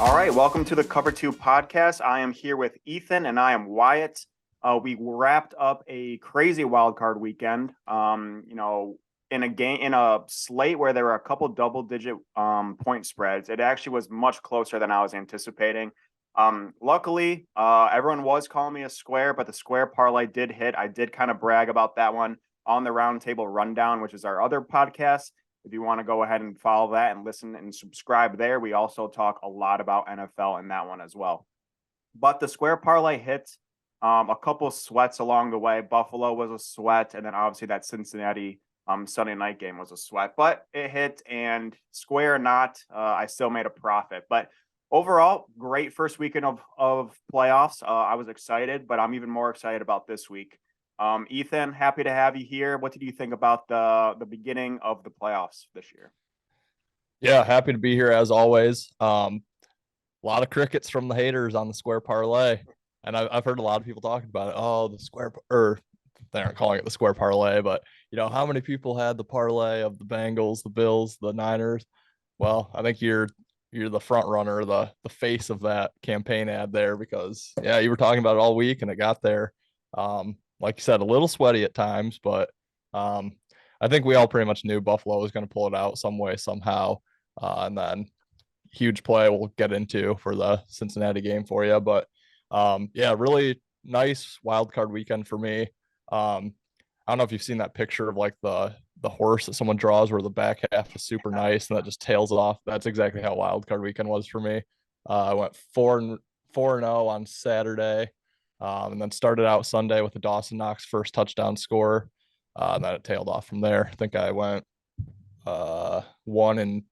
All right, welcome to the Cover 2 podcast. I am here with Ethan and I am Wyatt. We wrapped up a crazy wildcard weekend. In a slate where there were a couple double-digit point spreads. It actually was much closer than I was anticipating. Luckily, everyone was calling me a square, but the square parlay did hit. I did kind of brag about that one on the Roundtable Rundown, which is our other podcast. If you want to go ahead and follow that and listen and subscribe there, we also talk a lot about NFL in that one as well. But the square parlay hit, a couple of sweats along the way. Buffalo was a sweat, and then obviously that Cincinnati Sunday night game was a sweat. But it hit, and square or not, I still made a profit. But overall, great first weekend of playoffs. I was excited, but I'm even more excited about this week. Ethan, happy to have you here. What did you think about the beginning of the playoffs this year? Yeah, happy to be here as always. A lot of crickets from the haters on the square parlay, and I've heard a lot of people talking about it. Oh, the square, or they aren't calling it the square parlay, but how many people had the parlay of the Bengals, the Bills, the Niners? Well, I think you're the front runner, the face of that campaign ad there, because yeah, you were talking about it all week and it got there. Like you said, a little sweaty at times, but I think we all pretty much knew Buffalo was going to pull it out some way, somehow. And then huge play we'll get into for the Cincinnati game for you. But yeah, really nice wild card weekend for me. I don't know if you've seen that picture of like the horse that someone draws where the back half is super nice and that just tails off. That's exactly how wild card weekend was for me. I went 4-0 on Saturday. And then started out Sunday with the Dawson Knox first touchdown score. And then it tailed off from there. I think I went 1-3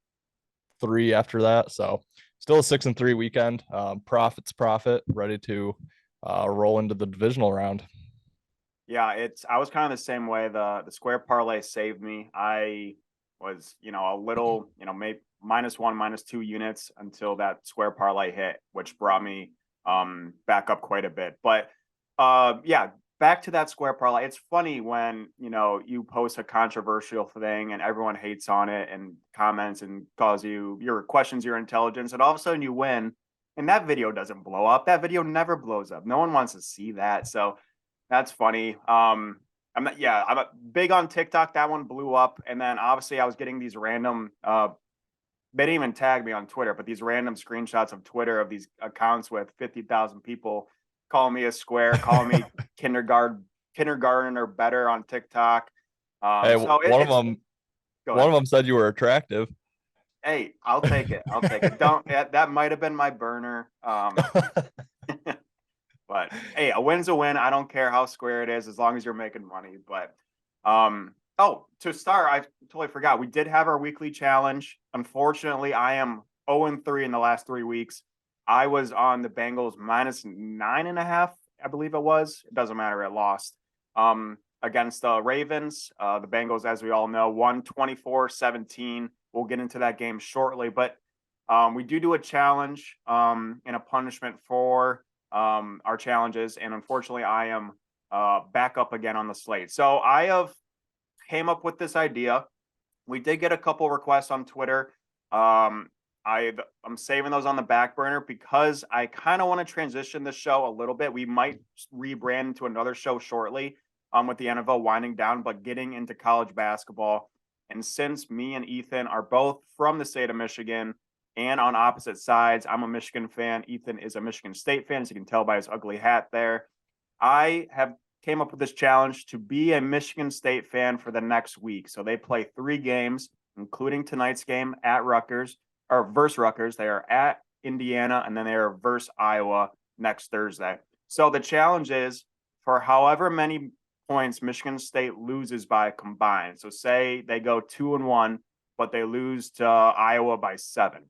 after that. So still a 6-3 weekend. Profit's profit, ready to roll into the divisional round. Yeah, I was kind of the same way. The square parlay saved me. I was, a little, maybe -1, -2 units until that square parlay hit, which brought me back up quite a bit. But yeah, back to that square parlay. It's funny when, you post a controversial thing and everyone hates on it and comments and calls your questions your intelligence, and all of a sudden you win and that video doesn't blow up. That video never blows up. No one wants to see that. So that's funny. I'm big on TikTok. That one blew up. And then obviously I was getting these random they didn't even tag me on Twitter, but these random screenshots of Twitter of these accounts with 50,000 people calling me a square, calling me kindergarten or better on TikTok. Hey, So one of it's them go one ahead. of them said you were attractive. Hey, I'll take it. I'll take it. Don't that might have been my burner. But hey, a win's a win. I don't care how square it is as long as you're making money. But to start, I totally forgot. We did have our weekly challenge. Unfortunately, I am 0-3 in the last 3 weeks. I was on the Bengals -9.5, I believe it was. It doesn't matter. It lost. Against the Ravens. The Bengals, as we all know, won 24-17. We'll get into that game shortly. But we do a challenge and a punishment for our challenges, and unfortunately I am back up again on the slate. So I have came up with this idea. We did get a couple requests on Twitter. I'm saving those on the back burner because I kind of want to transition the show a little bit. We might rebrand into another show shortly with the NFL winding down, but getting into college basketball. And since me and Ethan are both from the state of Michigan and on opposite sides, I'm a Michigan fan. Ethan is a Michigan State fan, as you can tell by his ugly hat there. I have came up with this challenge to be a Michigan State fan for the next week. So they play 3 games, including tonight's game at Rutgers, or versus Rutgers. They are at Indiana, and then they are versus Iowa next Thursday. So the challenge is for however many points Michigan State loses by combined. So say they go 2-1, but they lose to Iowa by 7.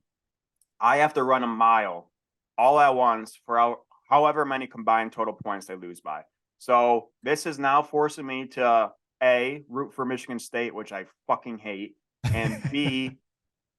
I have to run a mile all at once for however many combined total points they lose by. So this is now forcing me to A, root for Michigan State, which I fucking hate, and B,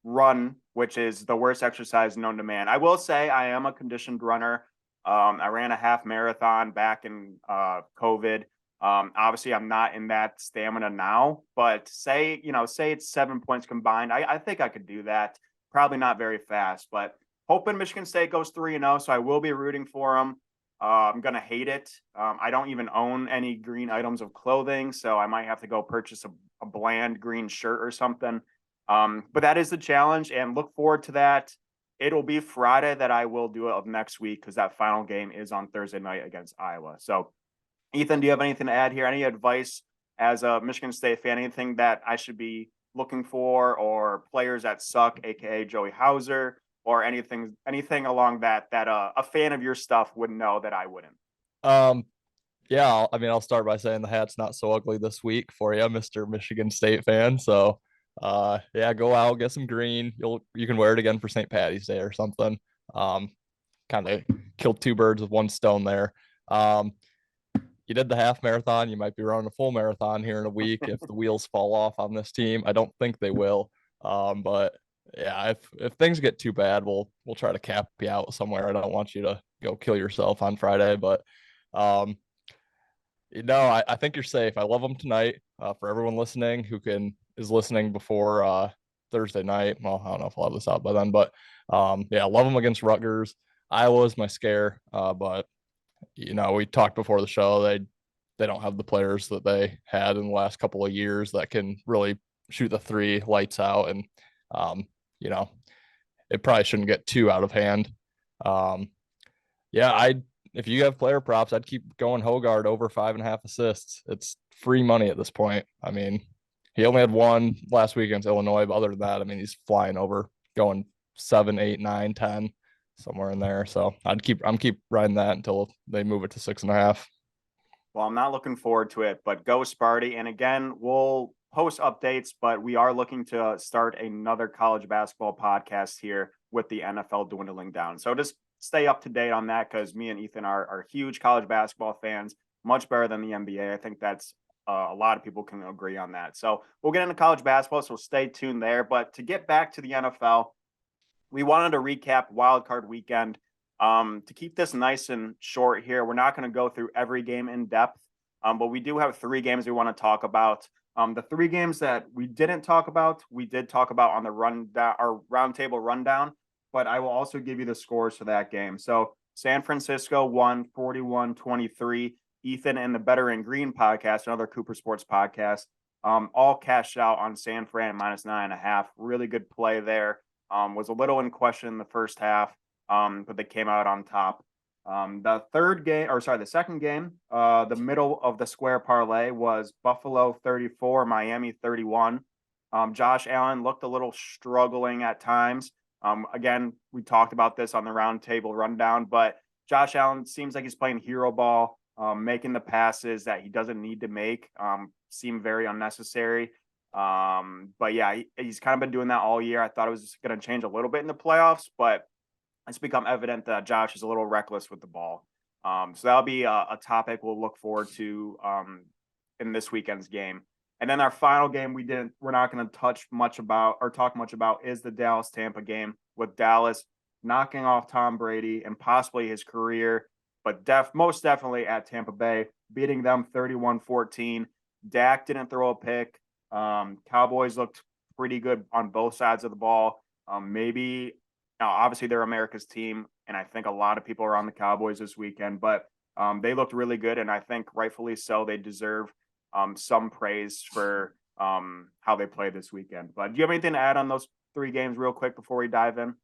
run, which is the worst exercise known to man. I will say I am a conditioned runner. I ran a half marathon back in COVID. Obviously, I'm not in that stamina now, but say it's 7 points combined. I think I could do that. Probably not very fast, but hoping Michigan State goes 3-0, so I will be rooting for them. I'm going to hate it. I don't even own any green items of clothing, so I might have to go purchase a bland green shirt or something. But that is the challenge, and look forward to that. It'll be Friday that I will do it of next week because that final game is on Thursday night against Iowa. So, Ethan, do you have anything to add here? Any advice as a Michigan State fan? Anything that I should be looking for, or players that suck, aka Joey Hauser, or anything along that a fan of your stuff would know that I wouldn't? Um, yeah, I'll start by saying the hat's not so ugly this week for you, Mr. Michigan State fan. So, yeah, go out, get some green. You can wear it again for St. Patty's Day or something. Um, Kind of killed two birds with one stone there. Um, you did the half marathon. You might be running a full marathon here in a week if the wheels fall off on this team. I don't think they will. But yeah, if things get too bad, we'll try to cap you out somewhere. I don't want you to go kill yourself on Friday, but um, I think you're safe. I love them tonight. For everyone listening who is listening before Thursday night. Well, I don't know if I'll have this out by then, but yeah, I love them against Rutgers. Iowa's my scare, but we talked before the show. They don't have the players that they had in the last couple of years that can really shoot the three lights out, and you know, it probably shouldn't get too out of hand. Yeah, if you have player props, I'd keep going Hogard over 5.5 assists. It's free money at this point. I mean, he only had one last week against Illinois, but other than that, I mean, he's flying over, going 7, 8, 9, 10, somewhere in there. So I'm keep riding that until they move it to 6.5. Well, I'm not looking forward to it, but go Sparty. And again, we'll post updates, but we are looking to start another college basketball podcast here with the NFL dwindling down. So just stay up to date on that, because me and Ethan are huge college basketball fans, much better than the NBA. I think that's a lot of people can agree on that. So we'll get into college basketball, so stay tuned there. But to get back to the NFL, we wanted to recap Wildcard Weekend. To keep this nice and short here, we're not going to go through every game in depth, but we do have 3 games we want to talk about. The 3 games that we didn't talk about, we did talk about on the rundown, our roundtable rundown, but I will also give you the scores for that game. So San Francisco won 41-23. Ethan and the Better in Green podcast, another Cooper Sports podcast, all cashed out on San Fran -9.5. Really good play there. Was a little in question in the first half, but they came out on top. The second game, the middle of the square parlay was Buffalo 34, Miami 31. Josh Allen looked a little struggling at times. Again, we talked about this on the roundtable rundown, but Josh Allen seems like he's playing hero ball, making the passes that he doesn't need to make, seem very unnecessary. But yeah, he's kind of been doing that all year. I thought it was going to change a little bit in the playoffs, but it's become evident that Josh is a little reckless with the ball. So that'll be a topic we'll look forward to in this weekend's game. And then our final game we're not going to talk much about is the Dallas Tampa game, with Dallas knocking off Tom Brady and possibly his career, but most definitely at Tampa Bay, beating them 31-14. Dak didn't throw a pick. Cowboys looked pretty good on both sides of the ball. Maybe now, obviously they're America's team, and I think a lot of people are on the Cowboys this weekend, but they looked really good, and I think rightfully so. They deserve some praise for how they played this weekend. But do you have anything to add on those 3 games real quick before we dive in?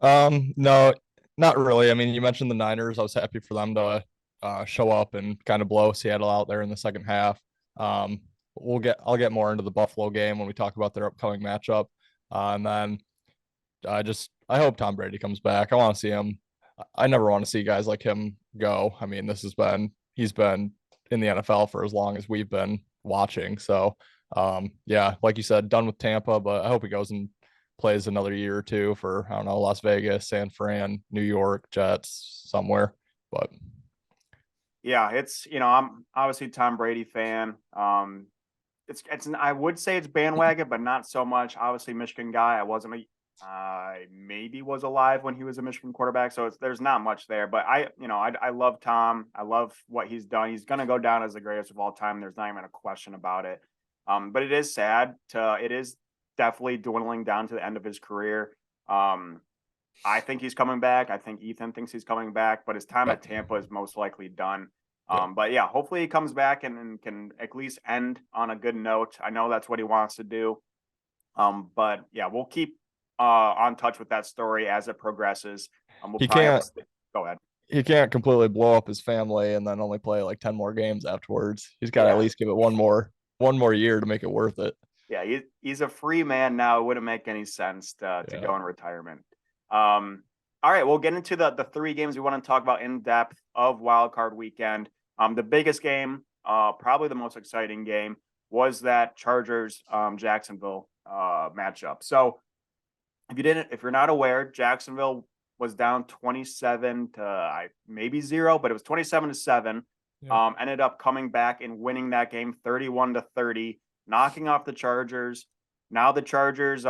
No, not really. I mean, you mentioned the Niners. I was happy for them to show up and kind of blow Seattle out there in the second half. I'll get more into the Buffalo game when we talk about their upcoming matchup. And then I hope Tom Brady comes back. I want to see him. I never want to see guys like him go. I mean, he's been in the NFL for as long as we've been watching. So, yeah, like you said, done with Tampa, but I hope he goes and plays another year or 2 for, I don't know, Las Vegas, San Fran, New York, Jets, somewhere. But yeah, I'm obviously a Tom Brady fan. It's I would say it's bandwagon, but not so much. Obviously, Michigan guy. I maybe was alive when he was a Michigan quarterback, so there's not much there. But I love Tom. I love what he's done. He's going to go down as the greatest of all time. There's not even a question about it. But it is sad. It is definitely dwindling down to the end of his career. I think he's coming back. I think Ethan thinks he's coming back, but his time Yep. at Tampa is most likely done. Yep. But yeah, hopefully he comes back and can at least end on a good note. I know that's what he wants to do. But yeah, we'll keep on touch with that story as it progresses. We'll He probably have can't to go ahead. he can't completely blow up his family and then only play like 10 more games afterwards. He's got to at Yeah, least give it one more year to make it worth it. yeah, he's a free man now. It wouldn't make any sense to Yeah. go in retirement. All right, we'll get into the three games we want to talk about in depth of Wildcard Weekend. The biggest game, probably the most exciting game, was that Chargers Jacksonville matchup. So if you're not aware, Jacksonville was down 27 to maybe 0, but it was 27-7. Yep. Ended up coming back and winning that game 31-30, knocking off the Chargers. Now the Chargers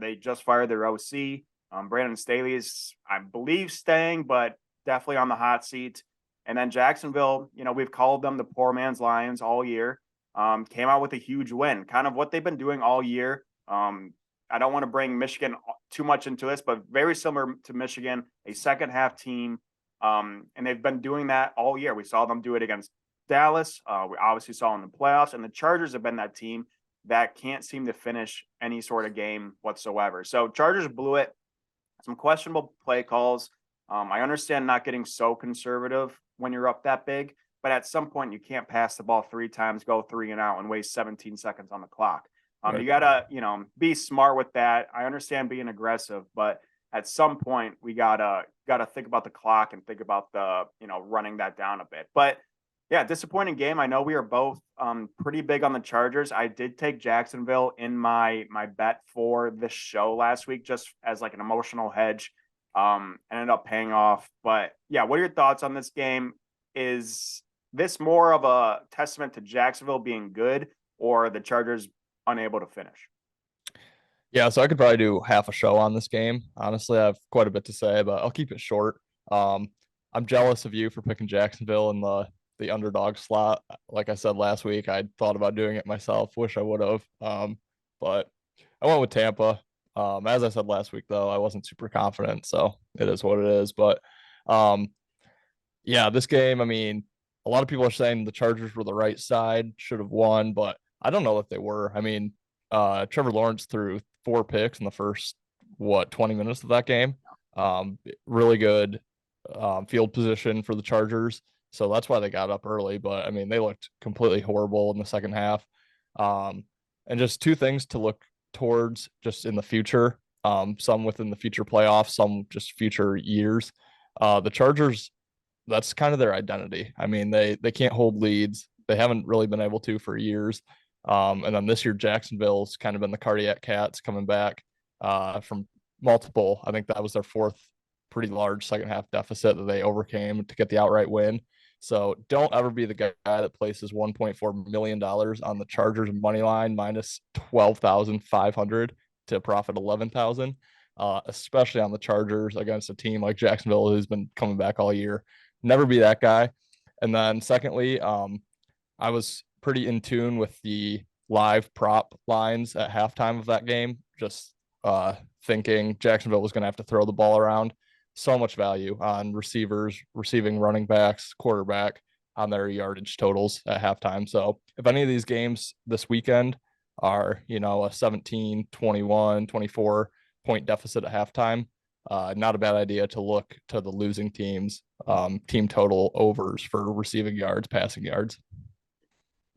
they just fired their OC. Brandon Staley is, I believe, staying, but definitely on the hot seat. And then Jacksonville, we've called them the poor man's Lions all year. Came out with a huge win, kind of what they've been doing all year. I don't want to bring Michigan too much into this, but very similar to Michigan, a second half team. And they've been doing that all year. We saw them do it against Dallas. We obviously saw in the playoffs, and the Chargers have been that team that can't seem to finish any sort of game whatsoever. So Chargers blew it. Some questionable play calls. I understand not getting so conservative when you're up that big, but at some point you can't pass the ball 3 times, go 3 and out, and waste 17 seconds on the clock. Right. You gotta, be smart with that. I understand being aggressive, but at some point we gotta think about the clock and think about the, running that down a bit. But yeah, disappointing game. I know we are both pretty big on the Chargers. I did take Jacksonville in my bet for this show last week, just as like an emotional hedge. Ended up paying off. But yeah, what are your thoughts on this game? Is this more of a testament to Jacksonville being good, or the Chargers unable to finish? Yeah, so I could probably do half a show on this game. Honestly, I have quite a bit to say, but I'll keep it short. Um, I'm jealous of you for picking Jacksonville in the underdog slot. Like I said last week, I thought about doing it myself. Wish I would have. But I went with Tampa. As I said last week, though, I wasn't super confident, so it is what it is. But um, yeah, this game, I mean, a lot of people are saying the Chargers were the right side, should have won, but I don't know if they were. I mean, Trevor Lawrence threw 4 picks in the first 20 minutes of that game. Really good field position for the Chargers. So that's why they got up early. But I mean, they looked completely horrible in the second half. Um, and just two things to look towards just in the future. Some within the future playoffs, some just future years. The Chargers, that's kind of their identity. I mean, they can't hold leads. They haven't really been able to for years. And then this year, Jacksonville's kind of been the cardiac cats coming back from multiple. I think that was their fourth pretty large second half deficit that they overcame to get the outright win. So don't ever be the guy that places $1.4 million on the Chargers money line minus 12,500 to profit 11,000. Especially on the Chargers against a team like Jacksonville who's been coming back all year. Never be that guy. And then secondly, I was pretty in tune with the live prop lines at halftime of that game, just thinking Jacksonville was going to have to throw the ball around. So much value on receivers, receiving running backs, quarterback on their yardage totals at halftime. So if any of these games this weekend are, a 17, 21, 24 point deficit at halftime, not a bad idea to look to the losing teams, team total overs for receiving yards, passing yards.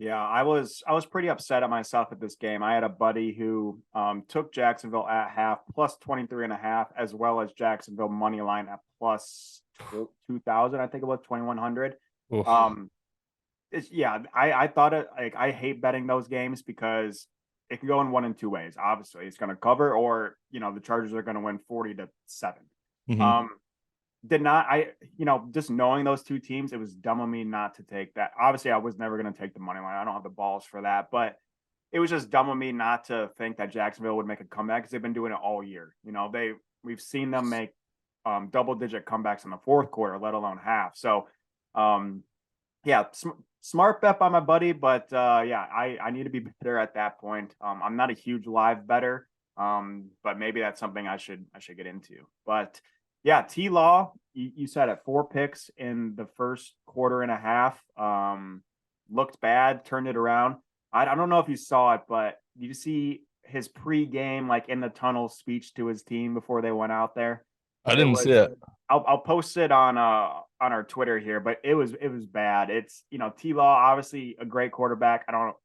Yeah, I was pretty upset at myself at this game. I had a buddy who took Jacksonville at half plus 23.5, as well as Jacksonville money line at plus 2,000. I think it was 2,100. Oof. I thought it like I hate betting those games because it can go in one and two ways. Obviously, it's going to cover, or the Chargers are going to win 40-7. Mhm. Did not just knowing those two teams, it was dumb of me not to take that. Obviously, I was never going to take the money line. I don't have the balls for that, but it was just dumb of me not to think that Jacksonville would make a comeback because they've been doing it all year. We've seen them make double digit comebacks in the fourth quarter, let alone half. So yeah, smart bet by my buddy, but I need to be better at that point. I'm not a huge live better. But maybe that's something I should get into. But yeah, T Law, you said it, 4 picks in the first quarter and a half. Looked bad, turned it around. I don't know if you saw it, but did you see his pre-game, like in the tunnel speech to his team before they went out there? I It didn't see was it. I'll post it on our Twitter here, but it was bad. It's, T Law, obviously a great quarterback. I don't,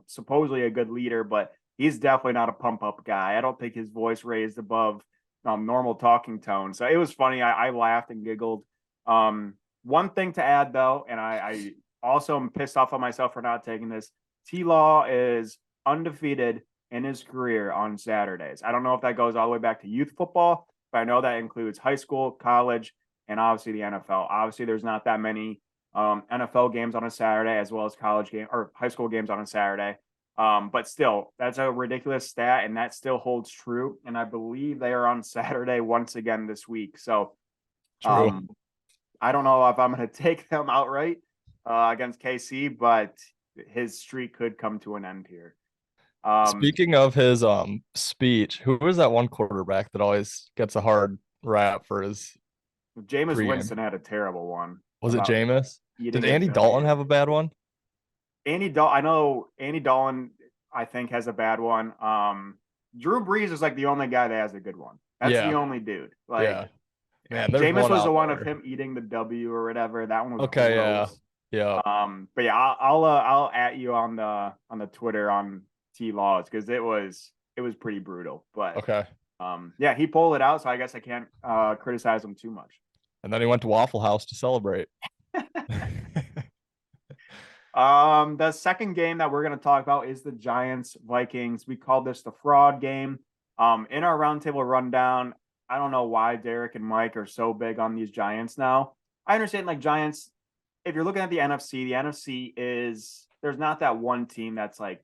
supposedly a good leader, but he's definitely not a pump up guy. I don't think his voice raised above normal talking tone. So it was funny. I laughed and giggled. One thing to add though, and I also am pissed off on myself for not taking this. T Law is undefeated in his career on Saturdays. I don't know if that goes all the way back to youth football, but I know that includes high school, college, and obviously the NFL. Obviously, there's not that many NFL games on a Saturday as well as college game or high school games on a Saturday. But still, that's a ridiculous stat, and that still holds true. And I believe they are on Saturday once again this week. So True. I don't know if I'm going to take them outright against KC, but his streak could come to an end here. Speaking of his speech, who was that one quarterback that always gets a hard rap for his Jameis pregame? Winston had a terrible one Was it about Jameis? Did eating a Andy Dalton have a bad one? I know Andy Dalton, I think, has a bad one. Drew Brees is like the only guy that has a good one. That's the Yeah, only dude. Like yeah. Man, there's Jameis one was the out one of there. him eating the W or whatever. That one was Okay, yeah. gross. Yeah. But yeah, I'll at you on the Twitter on T Laws because it was pretty brutal. But Okay. yeah, he pulled it out, so I guess I can't criticize him too much. And then he went to Waffle House to celebrate. The second game that we're going to talk about is the Giants Vikings. We called this the fraud game. In our roundtable rundown, I don't know why Derek and Mike are so big on these Giants now. I understand, like, Giants, if you're looking at the NFC is, there's not that one team that's like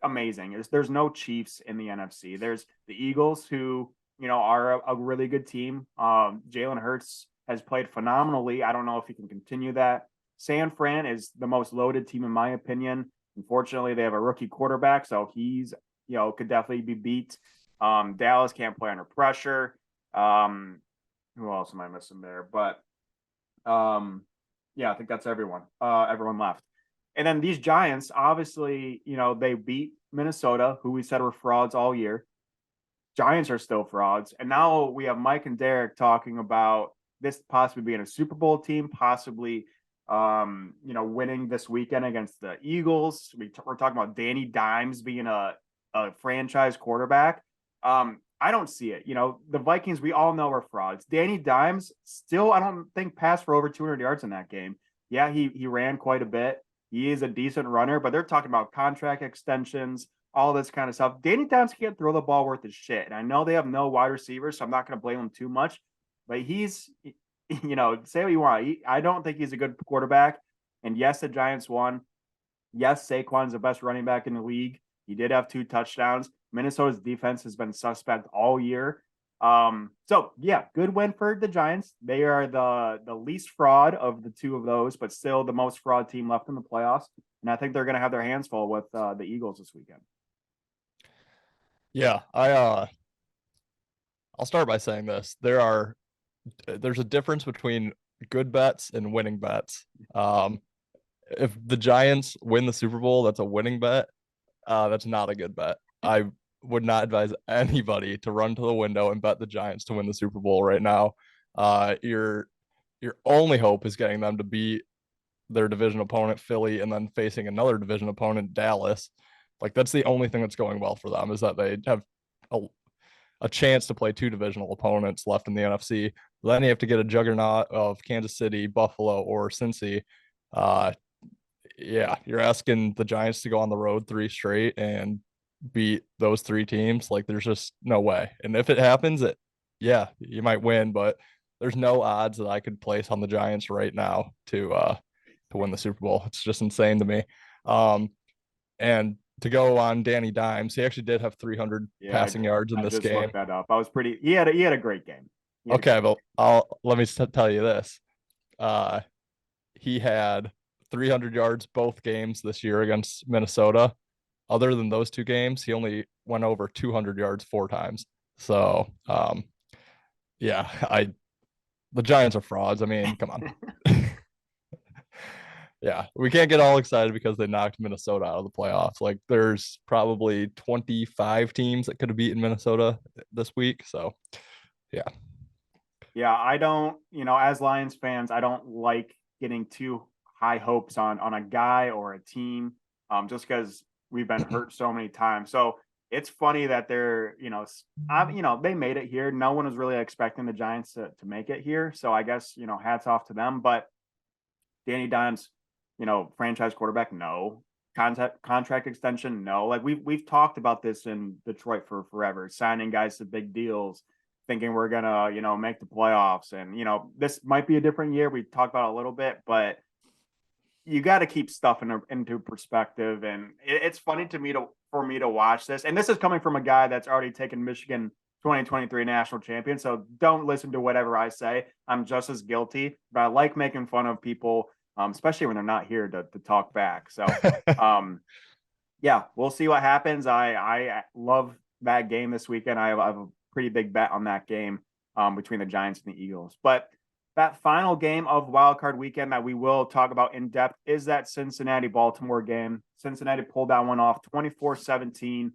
amazing. There's no Chiefs in the NFC. There's the Eagles, who, are a really good team. Jalen Hurts has played phenomenally. I don't know if he can continue that. San Fran is the most loaded team, in my opinion. Unfortunately, they have a rookie quarterback, so he's, could definitely be beat. Dallas can't play under pressure. Who else am I missing there? But yeah, I think that's everyone. Everyone left. And then these Giants, obviously, they beat Minnesota, who we said were frauds all year. Giants are still frauds. And now we have Mike and Derek talking about this possibly being a Super Bowl team, possibly winning this weekend against the Eagles. We're talking about Danny Dimes being a franchise quarterback. I don't see it. The Vikings, we all know are frauds. Danny Dimes still, I don't think, passed for over 200 yards in that game. Yeah, he ran quite a bit. He is a decent runner, but they're talking about contract extensions, all this kind of stuff. Danny Dimes can't throw the ball worth his shit. And I know they have no wide receivers, so I'm not going to blame him too much. But he's, say what you want. I don't think he's a good quarterback. And yes, the Giants won. Yes, Saquon's the best running back in the league. He did have 2 touchdowns. Minnesota's defense has been suspect all year. So yeah, good win for the Giants. They are the least fraud of the 2 of those, but still the most fraud team left in the playoffs. And I think they're going to have their hands full with the Eagles this weekend. Yeah, I'll start by saying this. There's a difference between good bets and winning bets. If the Giants win the Super Bowl, that's a winning bet. That's not a good bet. I would not advise anybody to run to the window and bet the Giants to win the Super Bowl right now. Your only hope is getting them to beat their division opponent, Philly, and then facing another division opponent, Dallas. Like, that's the only thing that's going well for them, is that they have a chance to play 2 divisional opponents left in the NFC. Then you have to get a juggernaut of Kansas City, Buffalo, or Cincy. Yeah, you're asking the Giants to go on the road 3 straight and beat those 3 teams. Like, there's just no way. And if it happens, yeah, you might win, but there's no odds that I could place on the Giants right now to win the Super Bowl. It's just insane to me. And to go on Danny Dimes, he actually did have 300 passing yards in this just game. Looked that up. I was pretty. He had a great game. Okay, but let me tell you this. He had 300 yards both games this year against Minnesota. other than those two games, he only went over 200 yards 4 times. So, yeah, the Giants are frauds. I mean, come on. Yeah, we can't get all excited because they knocked Minnesota out of the playoffs. Like, there's probably 25 teams that could have beaten Minnesota this week. So, yeah. Yeah, I don't, as Lions fans, I don't like getting too high hopes on a guy or a team, just because we've been hurt so many times. So it's funny that they're, they made it here. No one was really expecting the Giants to make it here. So I guess, hats off to them. But Danny Dimes, franchise quarterback, no. Contract extension, no. Like we've talked about this in Detroit for forever, signing guys to big deals, thinking we're gonna, make the playoffs. And this might be a different year. We talked about it a little bit, but you got to keep stuff into perspective. And it's funny for me to watch this. And this is coming from a guy that's already taken Michigan 2023 national champion. So don't listen to whatever I say. I'm just as guilty, but I like making fun of people, especially when they're not here to talk back. So, yeah, we'll see what happens. I love that game this weekend. I have a pretty big bet on that game between the Giants and the Eagles. But that final game of Wildcard Weekend that we will talk about in depth is that Cincinnati-Baltimore game. Cincinnati pulled that one off 24-17.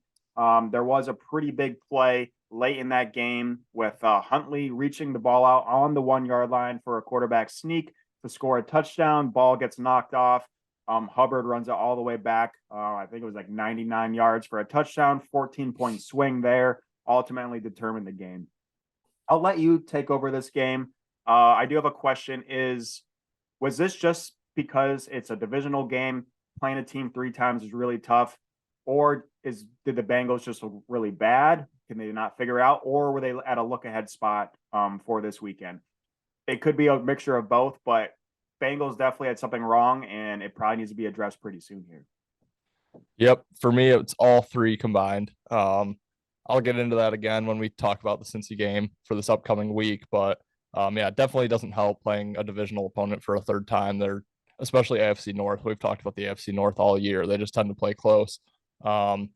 There was a pretty big play late in that game with Huntley reaching the ball out on the 1-yard line for a quarterback sneak to score a touchdown. Ball gets knocked off. Hubbard runs it all the way back. I think it was like 99 yards for a touchdown, 14-point swing there, ultimately determined the game. I'll let you take over this game. I do have a question. Was this just because it's a divisional game, playing a team 3 times is really tough? Or did the Bengals just look really bad? Can they not figure out? Or were they at a look-ahead spot for this weekend? It could be a mixture of both, but Bengals definitely had something wrong, and it probably needs to be addressed pretty soon here. Yep. For me, it's all 3 combined. I'll get into that again when we talk about the Cincy game for this upcoming week. But yeah, it definitely doesn't help playing a divisional opponent for a 3rd time. They're especially AFC North. We've talked about the AFC North all year. They just tend to play close. And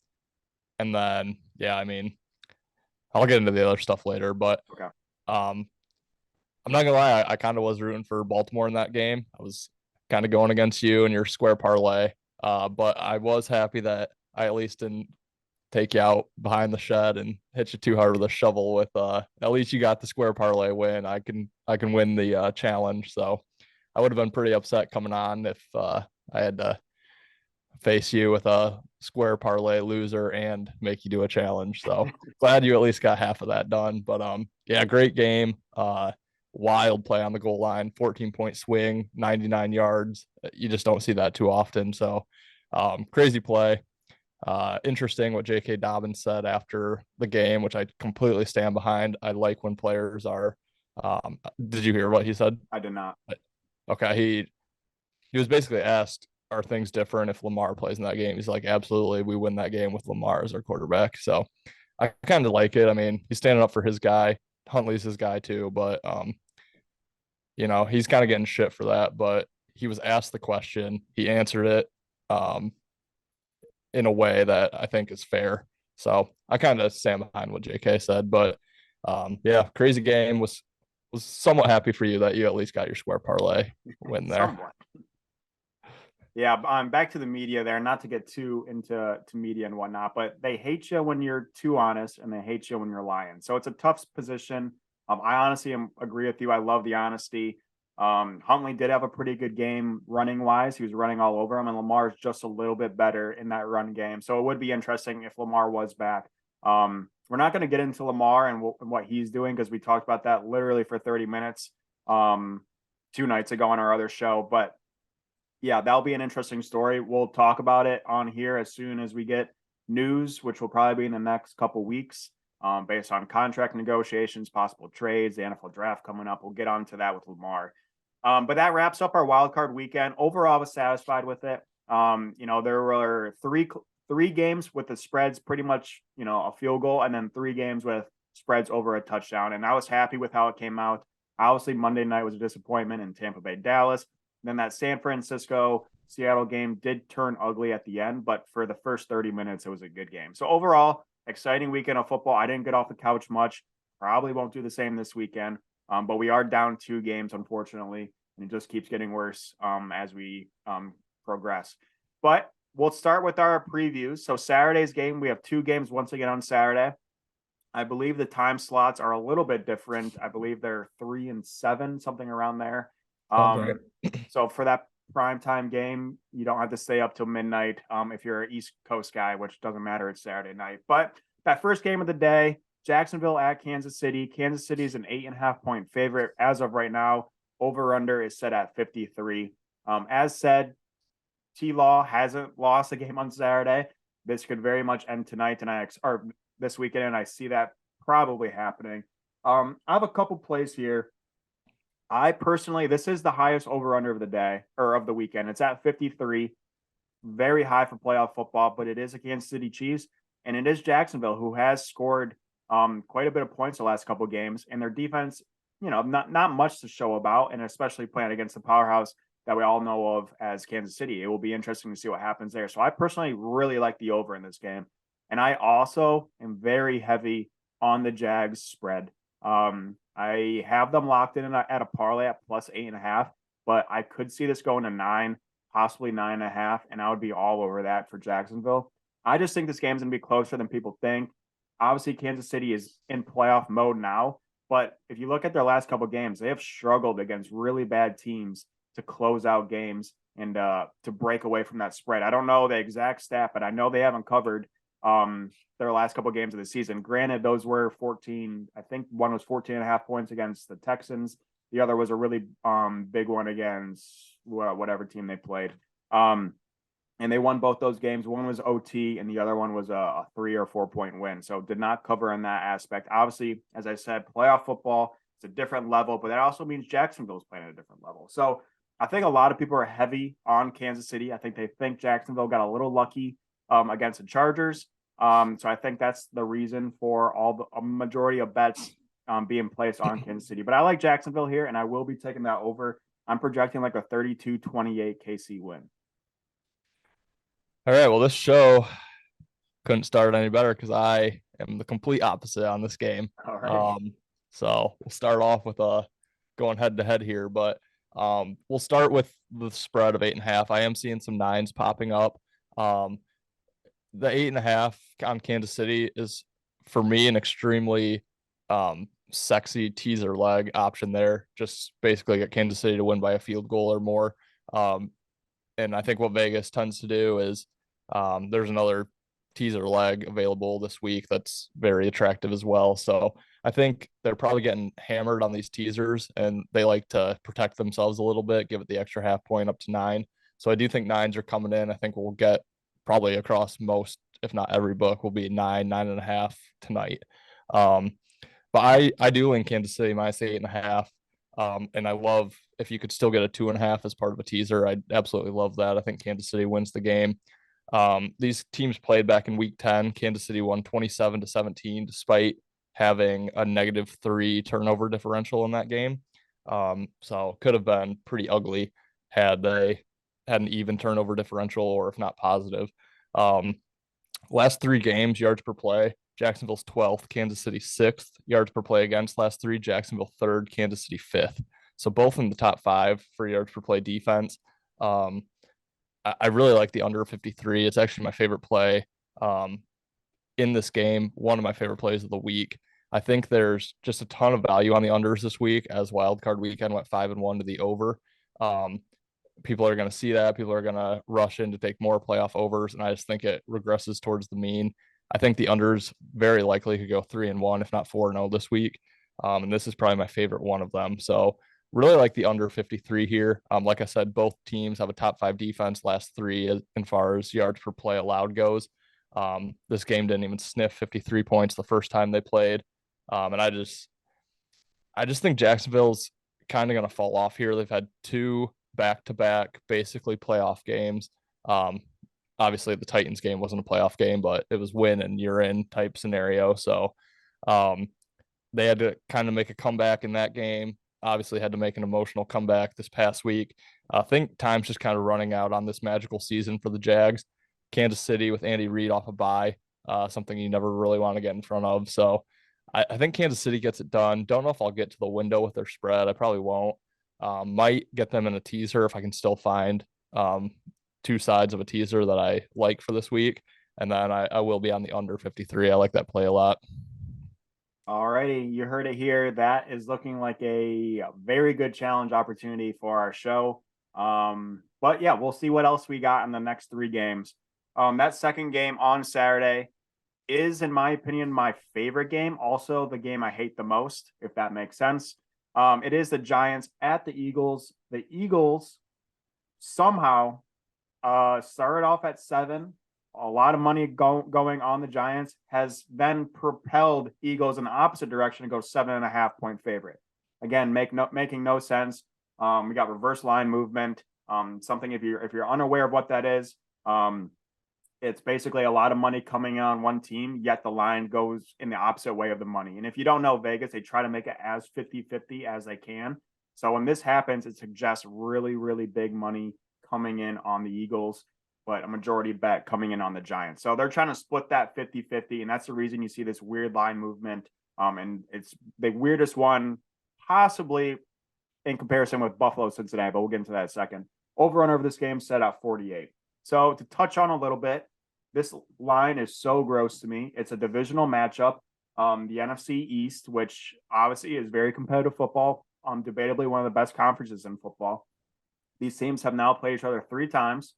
then, yeah, I mean, I'll get into the other stuff later, but Okay. I'm not gonna lie, I kind of was rooting for Baltimore in that game. I was kind of going against you and your square parlay. But I was happy that I at least didn't take you out behind the shed and hit you too hard with a shovel with at least you got the square parlay win. I can win the challenge. So I would have been pretty upset coming on if I had to face you with a square parlay loser and make you do a challenge. So glad you at least got half of that done. But yeah, great game. Wild play on the goal line, 14-point swing, 99 yards. You just don't see that too often. So crazy play. Interesting what J.K. Dobbins said after the game, which I completely stand behind. I like when players are. Did you hear what he said? I did not. Okay, he was basically asked, "Are things different if Lamar plays in that game?" He's like, "Absolutely, we win that game with Lamar as our quarterback." So I kind of like it. I mean, he's standing up for his guy. Huntley's his guy too, but he's kind of getting shit for that. But he was asked the question, he answered it. In a way that I think is fair. So I kind of stand behind what JK said, but yeah, crazy game. Was somewhat happy for you that you at least got your square parlay win there. Somewhat. Yeah, back to the media there, not to get too into media and whatnot, but they hate you when you're too honest and they hate you when you're lying. So it's a tough position. I honestly agree with you. I love the honesty. Huntley did have a pretty good game running wise. He was running all over him, and Lamar's just a little bit better in that run game. So it would be interesting if Lamar was back. We're not going to get into Lamar and what he's doing because we talked about that literally for 30 minutes 2 nights ago on our other show. But yeah, that'll be an interesting story. We'll talk about it on here as soon as we get news, which will probably be in the next couple weeks. Based on contract negotiations, possible trades, the NFL draft coming up. We'll get on to that with Lamar. But that wraps up our wild card weekend. Overall, I was satisfied with it. There were three games with the spreads pretty much, a field goal, and then 3 games with spreads over a touchdown. And I was happy with how it came out. Obviously, Monday night was a disappointment in Tampa Bay, Dallas. Then that San Francisco Seattle game did turn ugly at the end, but for the first 30 minutes, it was a good game. So overall, exciting weekend of football. I didn't get off the couch much. Probably won't do the same this weekend. But we are down 2 games, unfortunately, and it just keeps getting worse as we progress. But we'll start with our previews. So Saturday's game, we have 2 games once again on Saturday. I believe the time slots are a little bit different. I believe they're 3 and 7, something around there. Okay. So for that primetime game, you don't have to stay up till midnight if you're an East Coast guy, which doesn't matter. It's Saturday night. But that first game of the day, Jacksonville at Kansas City. Kansas City is an 8.5-point favorite as of right now. Over under is set at 53. As said, T-Law hasn't lost a game on Saturday. This could very much end tonight, or this weekend, and I see that probably happening. I have a couple plays here. I personally, this is the highest over-under of the day or of the weekend. It's at 53, very high for playoff football, but it is a Kansas City Chiefs, and it is Jacksonville who has scored quite a bit of points the last couple of games, and their defense, not much to show about, and especially playing against the powerhouse that we all know of as Kansas City. It will be interesting to see what happens there. So I personally really like the over in this game. And I also am very heavy on the Jags spread. I have them locked in at a parlay at plus 8.5, but I could see this going to 9, possibly 9.5, and I would be all over that for Jacksonville. I just think this game's going to be closer than people think. Obviously, Kansas City is in playoff mode now, but if you look at their last couple of games, they have struggled against really bad teams to close out games and to break away from that spread. I don't know the exact stat, but I know they haven't covered their last couple of games of the season. Granted, those were 14. I think one was 14.5 points against the Texans. The other was a really big one against whatever team they played. And they won both those games. One was OT and the other one was a 3 or 4 point win. So did not cover in that aspect. Obviously, as I said, playoff football, it's a different level, but that also means Jacksonville's playing at a different level. So I think a lot of people are heavy on Kansas City. I think they think Jacksonville got a little lucky against the Chargers. So I think that's the reason for a majority of bets being placed on Kansas City. But I like Jacksonville here, and I will be taking that over. I'm projecting like a 32-28 KC win. All right. Well, this show couldn't start any better because I am the complete opposite on this game. All right. So we'll start off with going head to head here, but we'll start with the spread of 8.5. I am seeing some 9s popping up. The 8.5 on Kansas City is for me an extremely sexy teaser leg option there. Just basically get Kansas City to win by a field goal or more. And I think what Vegas tends to do is there's another teaser leg available this week that's very attractive as well. So I think they're probably getting hammered on these teasers, and they like to protect themselves a little bit, give it the extra half point up to 9. So I do think 9s are coming in. I think we'll get probably across most, if not every book, will be 9, 9.5 tonight. But I do in Kansas City minus 8.5. And I love if you could still get a 2.5 as part of a teaser. I'd absolutely love that. I think Kansas City wins the game. These teams played back in week 10. Kansas City won 27-17 despite having a -3 turnover differential in that game. So could have been pretty ugly had they had an even turnover differential, or if not positive. Last 3 games, yards per play, Jacksonville's 12th, Kansas City 6th. Yards per play against last 3, Jacksonville 3rd, Kansas City 5th. So both in the top 5 for yards per play defense. I really like the under 53. It's actually my favorite play in this game. One of my favorite plays of the week. I think there's just a ton of value on the unders this week, as Wildcard Weekend went 5-1 to the over. People are going to see that. People are going to rush in to take more playoff overs, and I just think it regresses towards the mean. I think the unders very likely could go 3-1, if not 4-0 this week. And this is probably my favorite one of them. So really like the under 53 here. Like I said, both teams have a top 5 defense, last 3 as far as yards per play allowed goes. This game didn't even sniff 53 points the first time they played. And I just think Jacksonville's kind of going to fall off here. They've had 2 back-to-back basically playoff games. Obviously the Titans game wasn't a playoff game, but it was win and you're in type scenario. So they had to kind of make a comeback in that game. Obviously had to make an emotional comeback this past week. I think time's just kind of running out on this magical season for the Jags. Kansas City with Andy Reid off a bye, something you never really want to get in front of. So I think Kansas City gets it done. Don't know if I'll get to the window with their spread. I probably won't. Might get them in a teaser if I can still find two sides of a teaser that I like for this week. And then I will be on the under 53. I like that play a lot. Alrighty, you heard it here. That is looking like a very good challenge opportunity for our show. But yeah, we'll see what else we got in the next 3 games. That second game on Saturday is, in my opinion, my favorite game. Also, the game I hate the most, if that makes sense. It is the Giants at the Eagles. The Eagles somehow started off at 7. A lot of money going on the Giants has then propelled Eagles in the opposite direction to go 7.5 point favorite. Again, making no sense. We got reverse line movement. Something if you're unaware of what that is, it's basically a lot of money coming on one team, yet the line goes in the opposite way of the money. And if you don't know Vegas, they try to make it as 50-50 as they can. So when this happens, it suggests really, really big money coming in on the Eagles, but a majority bet coming in on the Giants. So they're trying to split that 50-50, and that's the reason you see this weird line movement. And it's the weirdest one possibly in comparison with Buffalo Cincinnati, but we'll get into that in a second. Over-under of this game set at 48. So to touch on a little bit, this line is so gross to me. It's a divisional matchup. The NFC East, which obviously is very competitive football, debatably one of the best conferences in football. These teams have now played each other 3 times.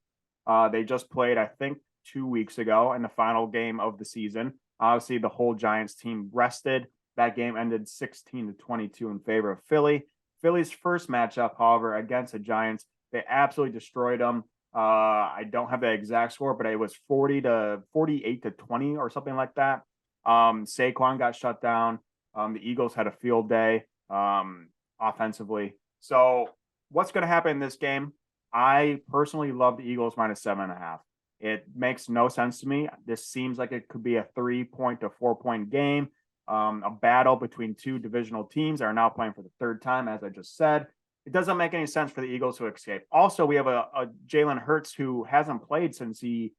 They just played, I think, 2 weeks ago in the final game of the season. Obviously, the whole Giants team rested. That game ended 16-22 in favor of Philly. Philly's first matchup, however, against the Giants, they absolutely destroyed them. I don't have the exact score, but it was 48-20 or something like that. Saquon got shut down. The Eagles had a field day offensively. So what's going to happen in this game? I personally love the Eagles minus 7.5. It makes no sense to me. This seems like it could be a 3-point to 4-point game. A battle between 2 divisional teams that are now playing for the 3rd time, as I just said. It doesn't make any sense for the Eagles to escape. Also, we have a Jalen Hurts who hasn't played since he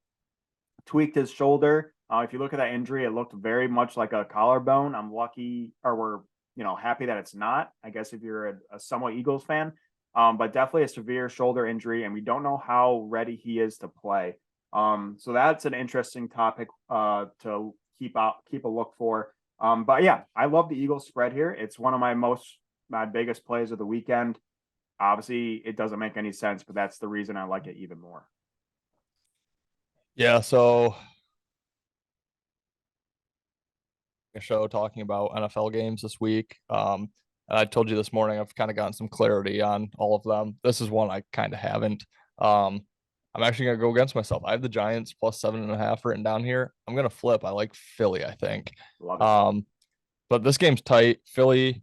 tweaked his shoulder. If you look at that injury, it looked very much like a collarbone. I'm lucky, or we're happy that it's not, I guess, if you're a somewhat Eagles fan. But definitely a severe shoulder injury, and we don't know how ready he is to play. So that's an interesting topic to keep a look for. But yeah, I love the Eagles spread here. It's one of my biggest plays of the weekend. Obviously, it doesn't make any sense, but that's the reason I like it even more. Yeah, so a show talking about NFL games this week. I told you this morning I've kind of gotten some clarity on all of them. This is one I kind of haven't. I'm actually gonna go against myself. I have the Giants plus 7.5 written down here. I'm gonna flip. I like Philly, I think. Love it. But this game's tight. Philly,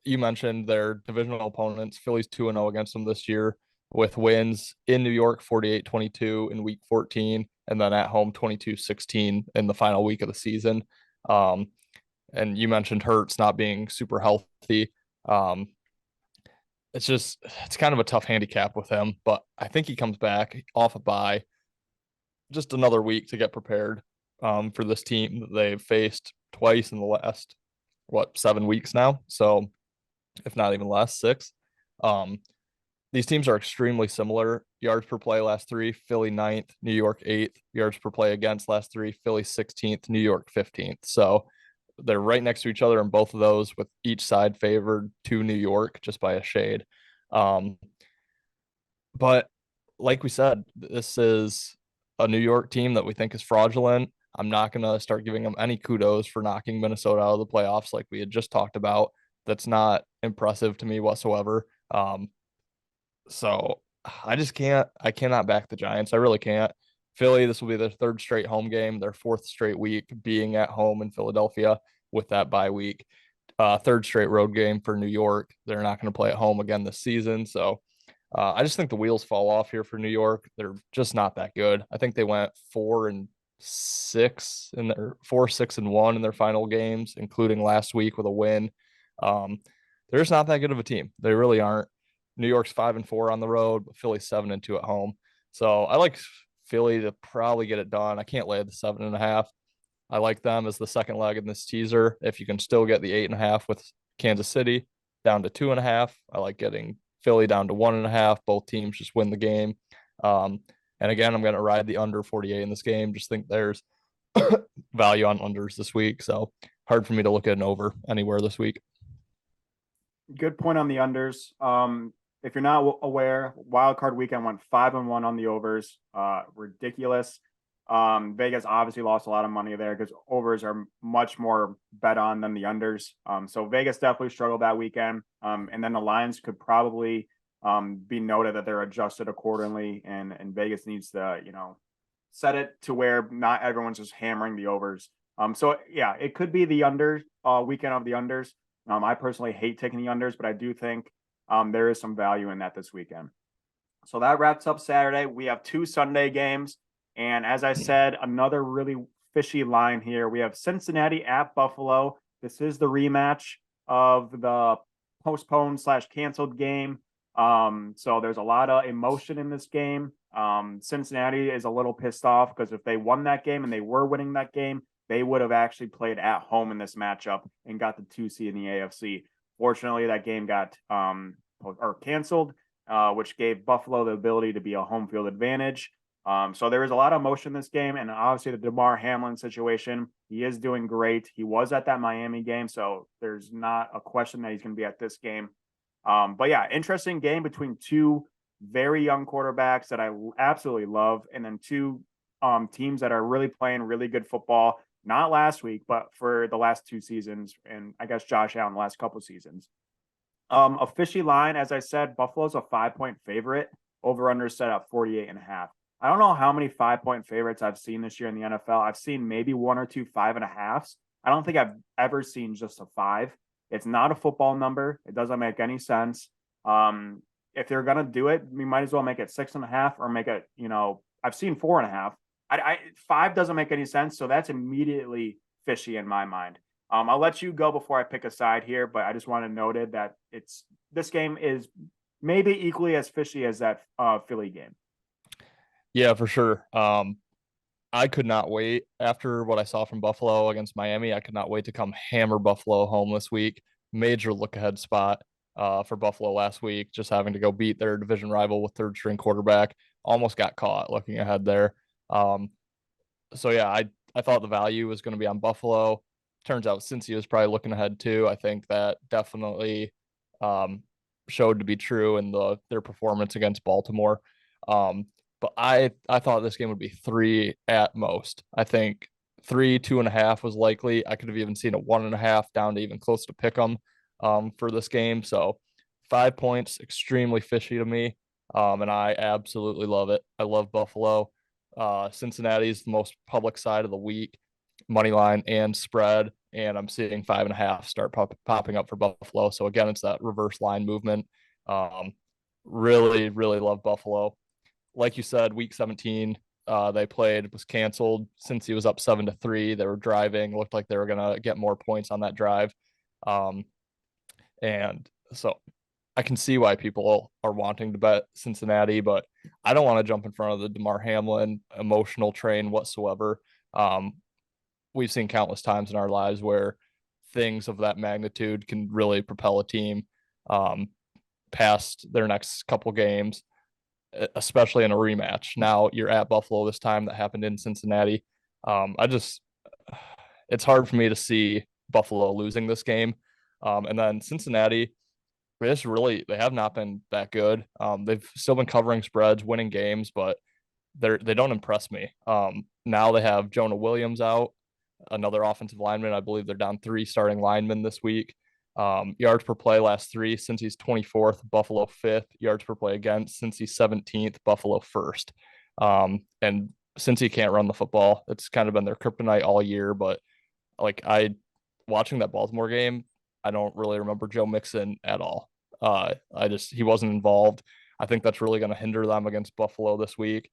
you mentioned their divisional opponents. Philly's 2-0 against them this year with wins in New York 48-22 in week 14, and then at home 22-16 in the final week of the season. And you mentioned Hurts not being super healthy. It's kind of a tough handicap with him, but I think he comes back off a bye. Just another week to get prepared for this team that they've faced twice in the last 7 weeks now. So if not even less, 6. These teams are extremely similar. Yards per play last 3, Philly 9th, New York 8th. Yards per play against last 3, Philly 16th, New York 15th. So they're right next to each other in both of those, with each side favored to New York just by a shade. But like we said, this is a New York team that we think is fraudulent. I'm not going to start giving them any kudos for knocking Minnesota out of the playoffs like we had just talked about. That's not impressive to me whatsoever. So I cannot back the Giants. I really can't. Philly, this will be their 3rd straight home game, their 4th straight week being at home in Philadelphia with that bye week. 3rd straight road game for New York. They're not going to play at home again this season. So I just think the wheels fall off here for New York. They're just not that good. I think they went 4-6 in their 4-6-1 in their final games, including last week with a win. They're just not that good of a team. They really aren't. New York's 5-4 on the road, but Philly's 7-2 at home. So I like Philly to probably get it done. I can't lay the 7.5. I like them as the second leg in this teaser. If you can still get the 8.5 with Kansas City down to 2.5, I like getting Philly down to 1.5. Both teams just win the game. And again, I'm going to ride the under 48 in this game. Just think there's value on unders this week. So hard for me to look at an over anywhere this week. Good point on the unders. If you're not aware, Wildcard Weekend went 5-1 on the overs. Ridiculous. Vegas obviously lost a lot of money there because overs are much more bet on than the unders. So Vegas definitely struggled that weekend. And then the lines could probably be noted that they're adjusted accordingly, and Vegas needs to, set it to where not everyone's just hammering the overs. So yeah, it could be the under weekend of the unders. I personally hate taking the unders, but I do think there is some value in that this weekend. So that wraps up Saturday. We have 2 Sunday games. And as I said, another really fishy line here. We have Cincinnati at Buffalo. This is the rematch of the postponed/canceled game. So there's a lot of emotion in this game. Cincinnati is a little pissed off because if they won that game and they were winning that game, they would have actually played at home in this matchup and got the 2 seed in the AFC. Fortunately, that game got canceled, which gave Buffalo the ability to be a home field advantage. So there is a lot of emotion in this game, and obviously the Damar Hamlin situation, he is doing great. He was at that Miami game, so there's not a question that he's going to be at this game. But yeah, interesting game between 2 very young quarterbacks that I absolutely love, and then 2 teams that are really playing really good football. Not last week, but for the last 2 seasons, and I guess Josh Allen the last couple seasons. A fishy line, as I said, Buffalo's a 5-point favorite. Over under set at 48.5. I don't know how many 5-point favorites I've seen this year in the NFL. I've seen maybe 1 or 2 5.5s. I don't think I've ever seen just a 5. It's not a football number. It doesn't make any sense. If they're gonna do it, we might as well make it 6.5 or make it, I've seen 4.5. 5 doesn't make any sense, so that's immediately fishy in my mind. I'll let you go before I pick a side here, but I just want to note it that this game is maybe equally as fishy as that Philly game. Yeah, for sure. I could not wait after what I saw from Buffalo against Miami. I could not wait to come hammer Buffalo home this week. Major look ahead spot for Buffalo last week, just having to go beat their division rival with third string quarterback. Almost got caught looking ahead there. So yeah, I thought the value was going to be on Buffalo. Turns out Cincy was probably looking ahead too. I think that definitely showed to be true in their performance against Baltimore. But I thought this game would be 3 at most. I think 3, 2.5 was likely. I could have even seen a 1.5 down to even close to pick 'em for this game. So 5 points, extremely fishy to me. And I absolutely love it. I love Buffalo. Cincinnati's the most public side of the week, money line and spread. And I'm seeing 5.5 start popping up for Buffalo. So again, it's that reverse line movement. Really, really love Buffalo. Like you said, week 17, they played, was canceled since he was up 7-3. They were driving, looked like they were going to get more points on that drive. And so I can see why people are wanting to bet Cincinnati, but I don't want to jump in front of the Damar Hamlin emotional train whatsoever. We've seen countless times in our lives where things of that magnitude can really propel a team past their next couple games, especially in a rematch. Now you're at Buffalo this time. That happened in Cincinnati. It's hard for me to see Buffalo losing this game. And then Cincinnati, they have not been that good. They've still been covering spreads, winning games, but they don't impress me. Now they have Jonah Williams out, another offensive lineman. I believe they're down 3 starting linemen this week. Yards per play last 3, since he's 24th, Buffalo 5th. Yards per play against, since he's 17th, Buffalo 1st. And since he can't run the football, it's kind of been their kryptonite all year. But watching that Baltimore game, I don't really remember Joe Mixon at all. He wasn't involved. I think that's really going to hinder them against Buffalo this week.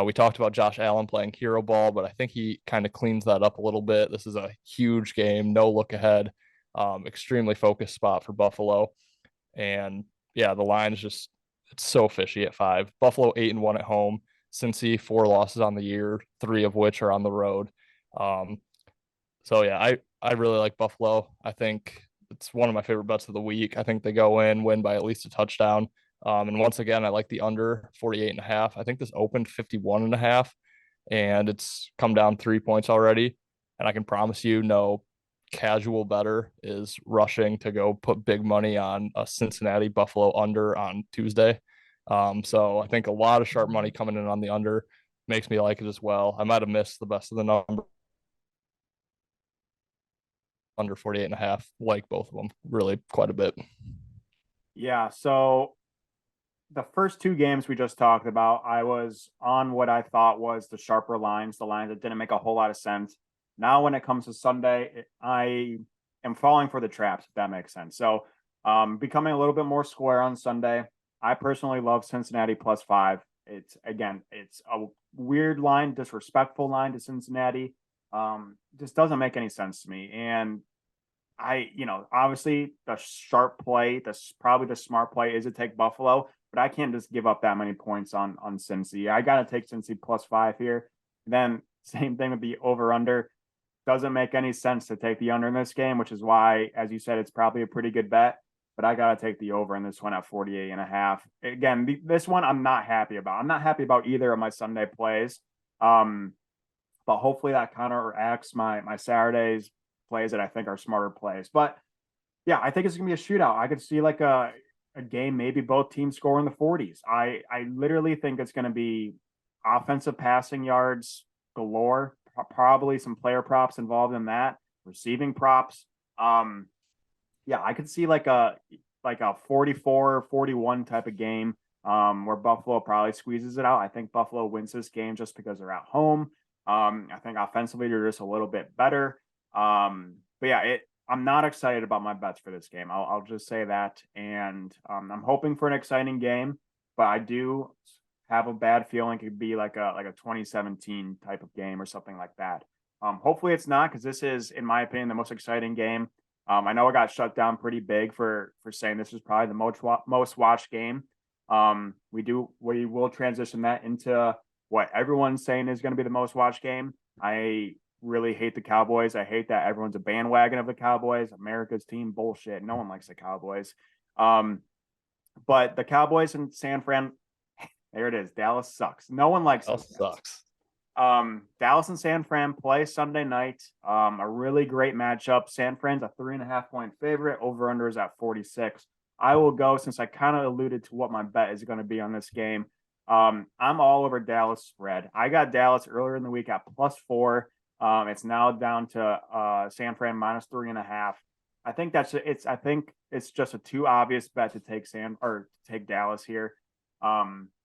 We talked about Josh Allen playing hero ball, but I think he kind of cleans that up a little bit. This is a huge game, no look ahead, extremely focused spot for Buffalo. And yeah, the line is just it's so fishy at 5. Buffalo 8-1 at home. Cincy 4 losses on the year, 3 of which are on the road. Um, so yeah, I really like Buffalo. I think it's one of my favorite bets of the week. I think they go in, win by at least a touchdown. And once again, I like the under 48.5. I think this opened 51.5, and it's come down 3 points already. And I can promise you, no casual better is rushing to go put big money on a Cincinnati Buffalo under on Tuesday. So I think a lot of sharp money coming in on the under makes me like it as well. I might have missed the best of the number under 48.5, like both of them really quite a bit. Yeah, so the first two games we just talked about, I was on what I thought was the sharper lines, the lines that didn't make a whole lot of sense. Now, when it comes to Sunday, I am falling for the traps, if that makes sense. So, becoming a little bit more square on Sunday. I personally love Cincinnati +5. It's a weird line, disrespectful line to Cincinnati. Just doesn't make any sense to me. And obviously the sharp play, probably the smart play is to take Buffalo, but I can't just give up that many points on Cincy. I got to take Cincy +5 here. And then same thing with the over under. Doesn't make any sense to take the under in this game, which is why, as you said, it's probably a pretty good bet. But I got to take the over in this one at 48.5. Again, this one I'm not happy about. I'm not happy about either of my Sunday plays. But hopefully that counteracts my Saturdays plays that I think are smarter plays. But yeah, I think it's gonna be a shootout. I could see like a game, maybe both teams score in the 40s. I literally think it's gonna be offensive passing yards galore, probably some player props involved in that, receiving props. Yeah, I could see like a 44-41 type of game where Buffalo probably squeezes it out. I think Buffalo wins this game just because they're at home. I think offensively they're just a little bit better. But yeah, I'm not excited about my bets for this game. I'll just say that. And I'm hoping for an exciting game, but I do have a bad feeling it could be like a 2017 type of game or something like that. Hopefully it's not, because this is, in my opinion, the most exciting game. I know I got shut down pretty big for saying this is probably the most watched game. We will transition that into what everyone's saying is going to be the most watched game. I really hate the Cowboys. I hate that everyone's a bandwagon of the Cowboys. America's team, bullshit. No one likes the Cowboys. But the Cowboys and San Fran, there it is. Dallas sucks. No one likes Dallas sucks. Dallas and San Fran play Sunday night. A really great matchup. San Fran's a 3.5-point favorite. Over under is at 46. I will go, since I kind of alluded to what my bet is going to be on this game. I'm all over Dallas spread. I got Dallas earlier in the week at +4. It's now down to San Fran -3.5. I think it's just a too obvious bet to take Dallas here.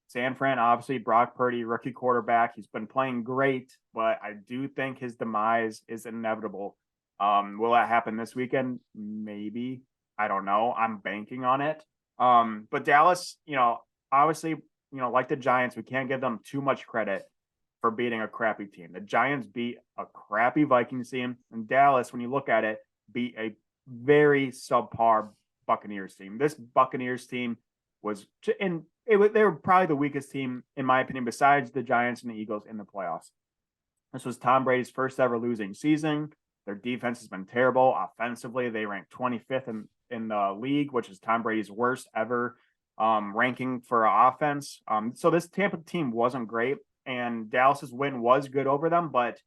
San Fran, obviously, Brock Purdy, rookie quarterback. He's been playing great, but I do think his demise is inevitable. Will that happen this weekend? Maybe. I don't know. I'm banking on it. But Dallas, obviously, like the Giants, we can't give them too much credit for beating a crappy team. The Giants beat a crappy Vikings team, and Dallas, when you look at it, beat a very subpar Buccaneers team. This Buccaneers team they were probably the weakest team, in my opinion, besides the Giants and the Eagles in the playoffs. This was Tom Brady's first ever losing season. Their defense has been terrible. Offensively, they ranked 25th in the league, which is Tom Brady's worst ever ranking for offense. So this Tampa team wasn't great, and Dallas's win was good over them, but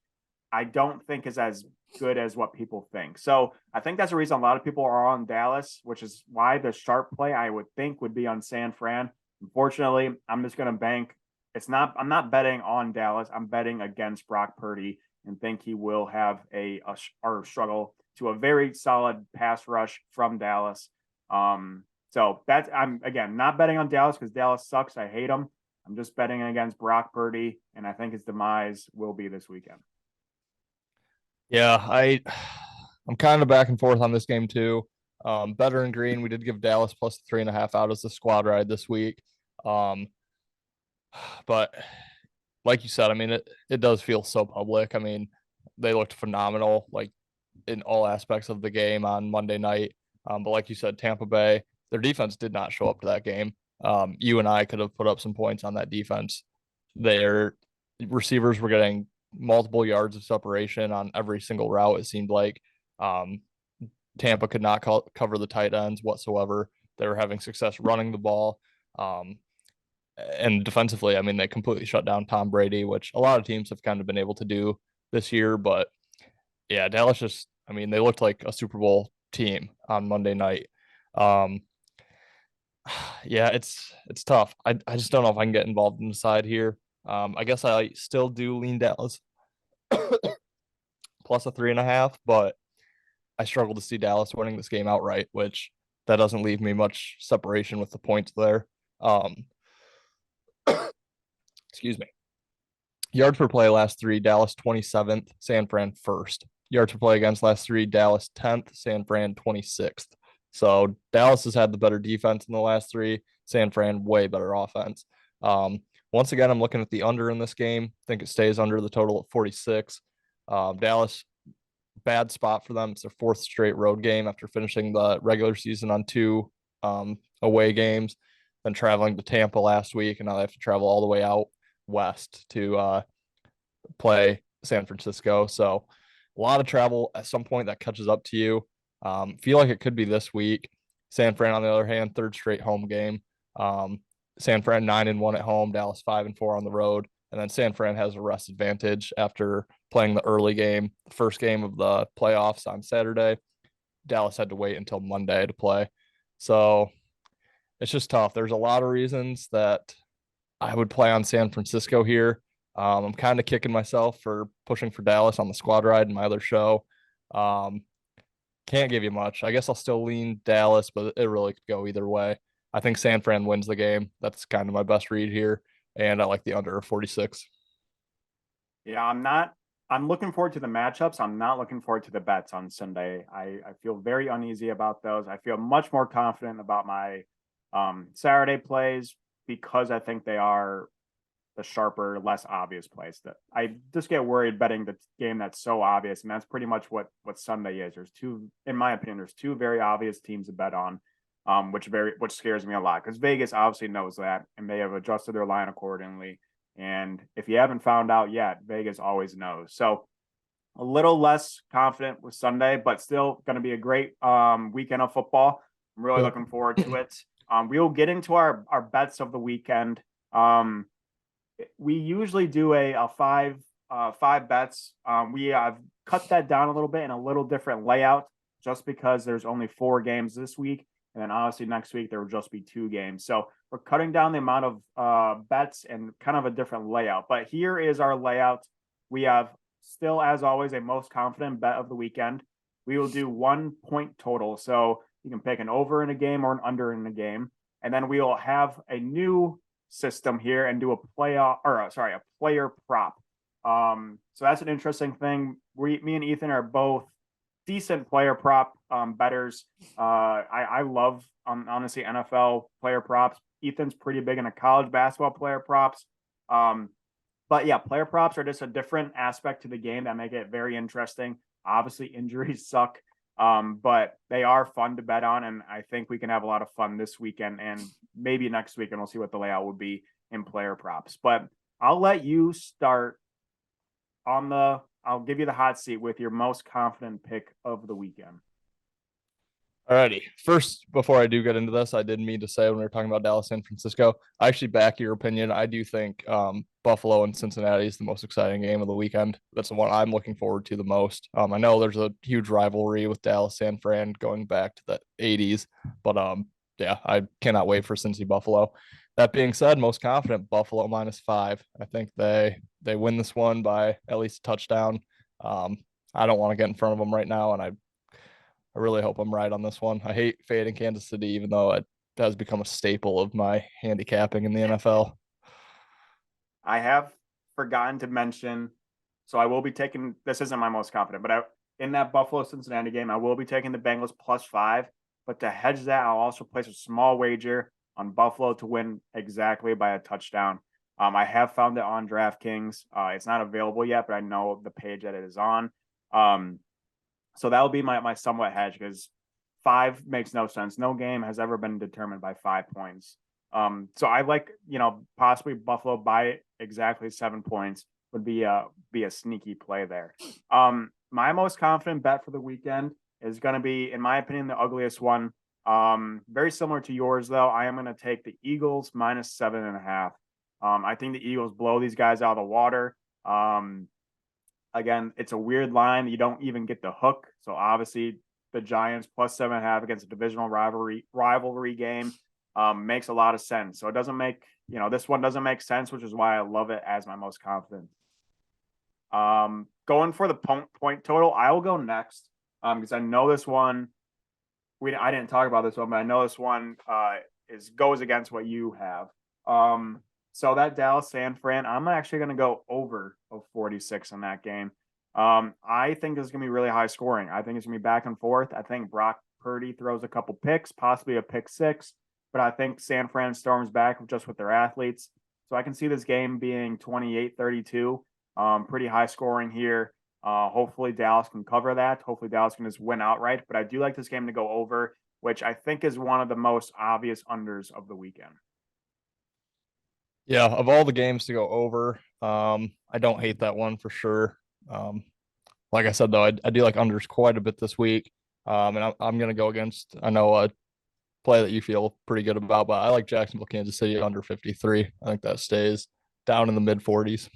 I don't think is as good as what people think. So I think that's the reason a lot of people are on Dallas, which is why the sharp play I would think would be on San Fran. Unfortunately, I'm just going to bank. I'm not betting on Dallas. I'm betting against Brock Purdy and think he will have or struggle to a very solid pass rush from Dallas. So I'm again not betting on Dallas because Dallas sucks. I hate them. I'm just betting against Brock Purdy, and I think his demise will be this weekend. Yeah, I'm kind of back and forth on this game too. Better in green, we did give Dallas +3.5 out as the squad ride this week. But like you said, I mean, it does feel so public. I mean, they looked phenomenal, like in all aspects of the game on Monday night. But like you said, Tampa Bay, their defense did not show up to that game. You and I could have put up some points on that defense. Their receivers were getting multiple yards of separation on every single route. It seemed like Tampa could not cover the tight ends whatsoever. They were having success running the ball. And defensively, I mean, they completely shut down Tom Brady, which a lot of teams have kind of been able to do this year. But yeah, Dallas just, I mean, they looked like a Super Bowl team on Monday night. Yeah, it's tough. I just don't know if I can get involved in the side here. I guess I still do lean Dallas plus a 3.5, but I struggle to see Dallas winning this game outright, which that doesn't leave me much separation with the points there. Excuse me. Yards per play last three, Dallas 27th, San Fran 1st. Yards per play against last three, Dallas 10th, San Fran 26th. So Dallas has had the better defense in the last three. San Fran way better offense. Once again, I'm looking at the under in this game. I think it stays under the total at 46. Dallas, bad spot for them. It's their 4th straight road game after finishing the regular season on 2 away games, then traveling to Tampa last week, and now they have to travel all the way out west to play San Francisco. So a lot of travel at some point that catches up to you. Feel like it could be this week. San Fran, on the other hand, 3rd straight home game. San Fran 9-1 at home, Dallas 5-4 on the road. And then San Fran has a rest advantage after playing the early game, the first game of the playoffs on Saturday. Dallas had to wait until Monday to play. So it's just tough. There's a lot of reasons that I would play on San Francisco here. I'm kind of kicking myself for pushing for Dallas on the squad ride in my other show. Can't give you much. I guess I'll still lean Dallas, but it really could go either way. I think San Fran wins the game. That's kind of my best read here. And I like the under 46. Yeah, I'm looking forward to the matchups. I'm not looking forward to the bets on Sunday. I feel very uneasy about those. I feel much more confident about my Saturday plays because I think they are the sharper, less obvious plays. That I just get worried betting the game that's so obvious, and that's pretty much what Sunday is. There's two, in my opinion, there's 2 very obvious teams to bet on, which scares me a lot because Vegas obviously knows that, and they have adjusted their line accordingly. And if you haven't found out yet, Vegas always knows. So a little less confident with Sunday, but still going to be a great weekend of football. I'm really looking forward to it. We'll get into our bets of the weekend. We usually do a 5 bets. We have cut that down a little bit in a little different layout just because there's only 4 games this week. And then obviously next week there will just be 2 games. So we're cutting down the amount of bets and kind of a different layout. But here is our layout. We have still, as always, a most confident bet of the weekend. We will do 1 point total. So you can pick an over in a game or an under in a game. And then we will have a new system here and do a player prop. So that's an interesting thing. Me and Ethan are both decent player prop bettors. I love honestly NFL player props. Ethan's pretty big into college basketball player props. But yeah, player props are just a different aspect to the game that make it very interesting. Obviously, injuries suck, but they are fun to bet on, and I think we can have a lot of fun this weekend and maybe next week, and we'll see what the layout would be in player props. But I'll let you start I'll give you the hot seat with your most confident pick of the weekend. Alrighty. First, before I do get into this, I did mean to say when we were talking about Dallas, San Francisco, I actually back your opinion. I do think Buffalo and Cincinnati is the most exciting game of the weekend. That's the one I'm looking forward to the most. I know there's a huge rivalry with Dallas, San Fran going back to the 80s, but yeah, I cannot wait for Cincy Buffalo. That being said, most confident Buffalo -5. I think they win this one by at least a touchdown. I don't want to get in front of them right now, and I really hope I'm right on this one. I hate fading Kansas City, even though it has become a staple of my handicapping in the NFL. I have forgotten to mention, so I will be taking, this isn't my most confident, but in that Buffalo-Cincinnati game, I will be taking the Bengals +5. But to hedge that, I'll also place a small wager on Buffalo to win exactly by a touchdown. I have found it on DraftKings. It's not available yet, but I know the page that it is on. So that'll be my somewhat hedge because 5 makes no sense. No game has ever been determined by 5 points. So I like, possibly Buffalo by exactly 7 points would be a sneaky play there. My most confident bet for the weekend is going to be, in my opinion, the ugliest one. Very similar to yours, though. I am going to take the Eagles minus 7.5. I think the Eagles blow these guys out of the water. Again, it's a weird line. You don't even get the hook. So obviously the Giants plus 7.5 against a divisional rivalry game makes a lot of sense. So it doesn't make, this one doesn't make sense, which is why I love it as my most confident. Going for the point total, I will go next because I know this one. I didn't talk about this one, but I know this one goes against what you have. So that Dallas San Fran, I'm actually going to go over of 46 in that game. I think this is going to be really high scoring. I think it's going to be back and forth. I think Brock Purdy throws a couple picks, possibly a pick 6, but I think San Fran storms back just with their athletes. So I can see this game being 28-32. Pretty high scoring here. Hopefully Dallas can cover that. Hopefully Dallas can just win outright. But I do like this game to go over, which I think is one of the most obvious unders of the weekend. Yeah, of all the games to go over, I don't hate that one for sure. Like I said, though, I do like unders quite a bit this week. And I'm going to go against, I know a play that you feel pretty good about, but I like Jacksonville, Kansas City under 53. I think that stays down in the mid 40s.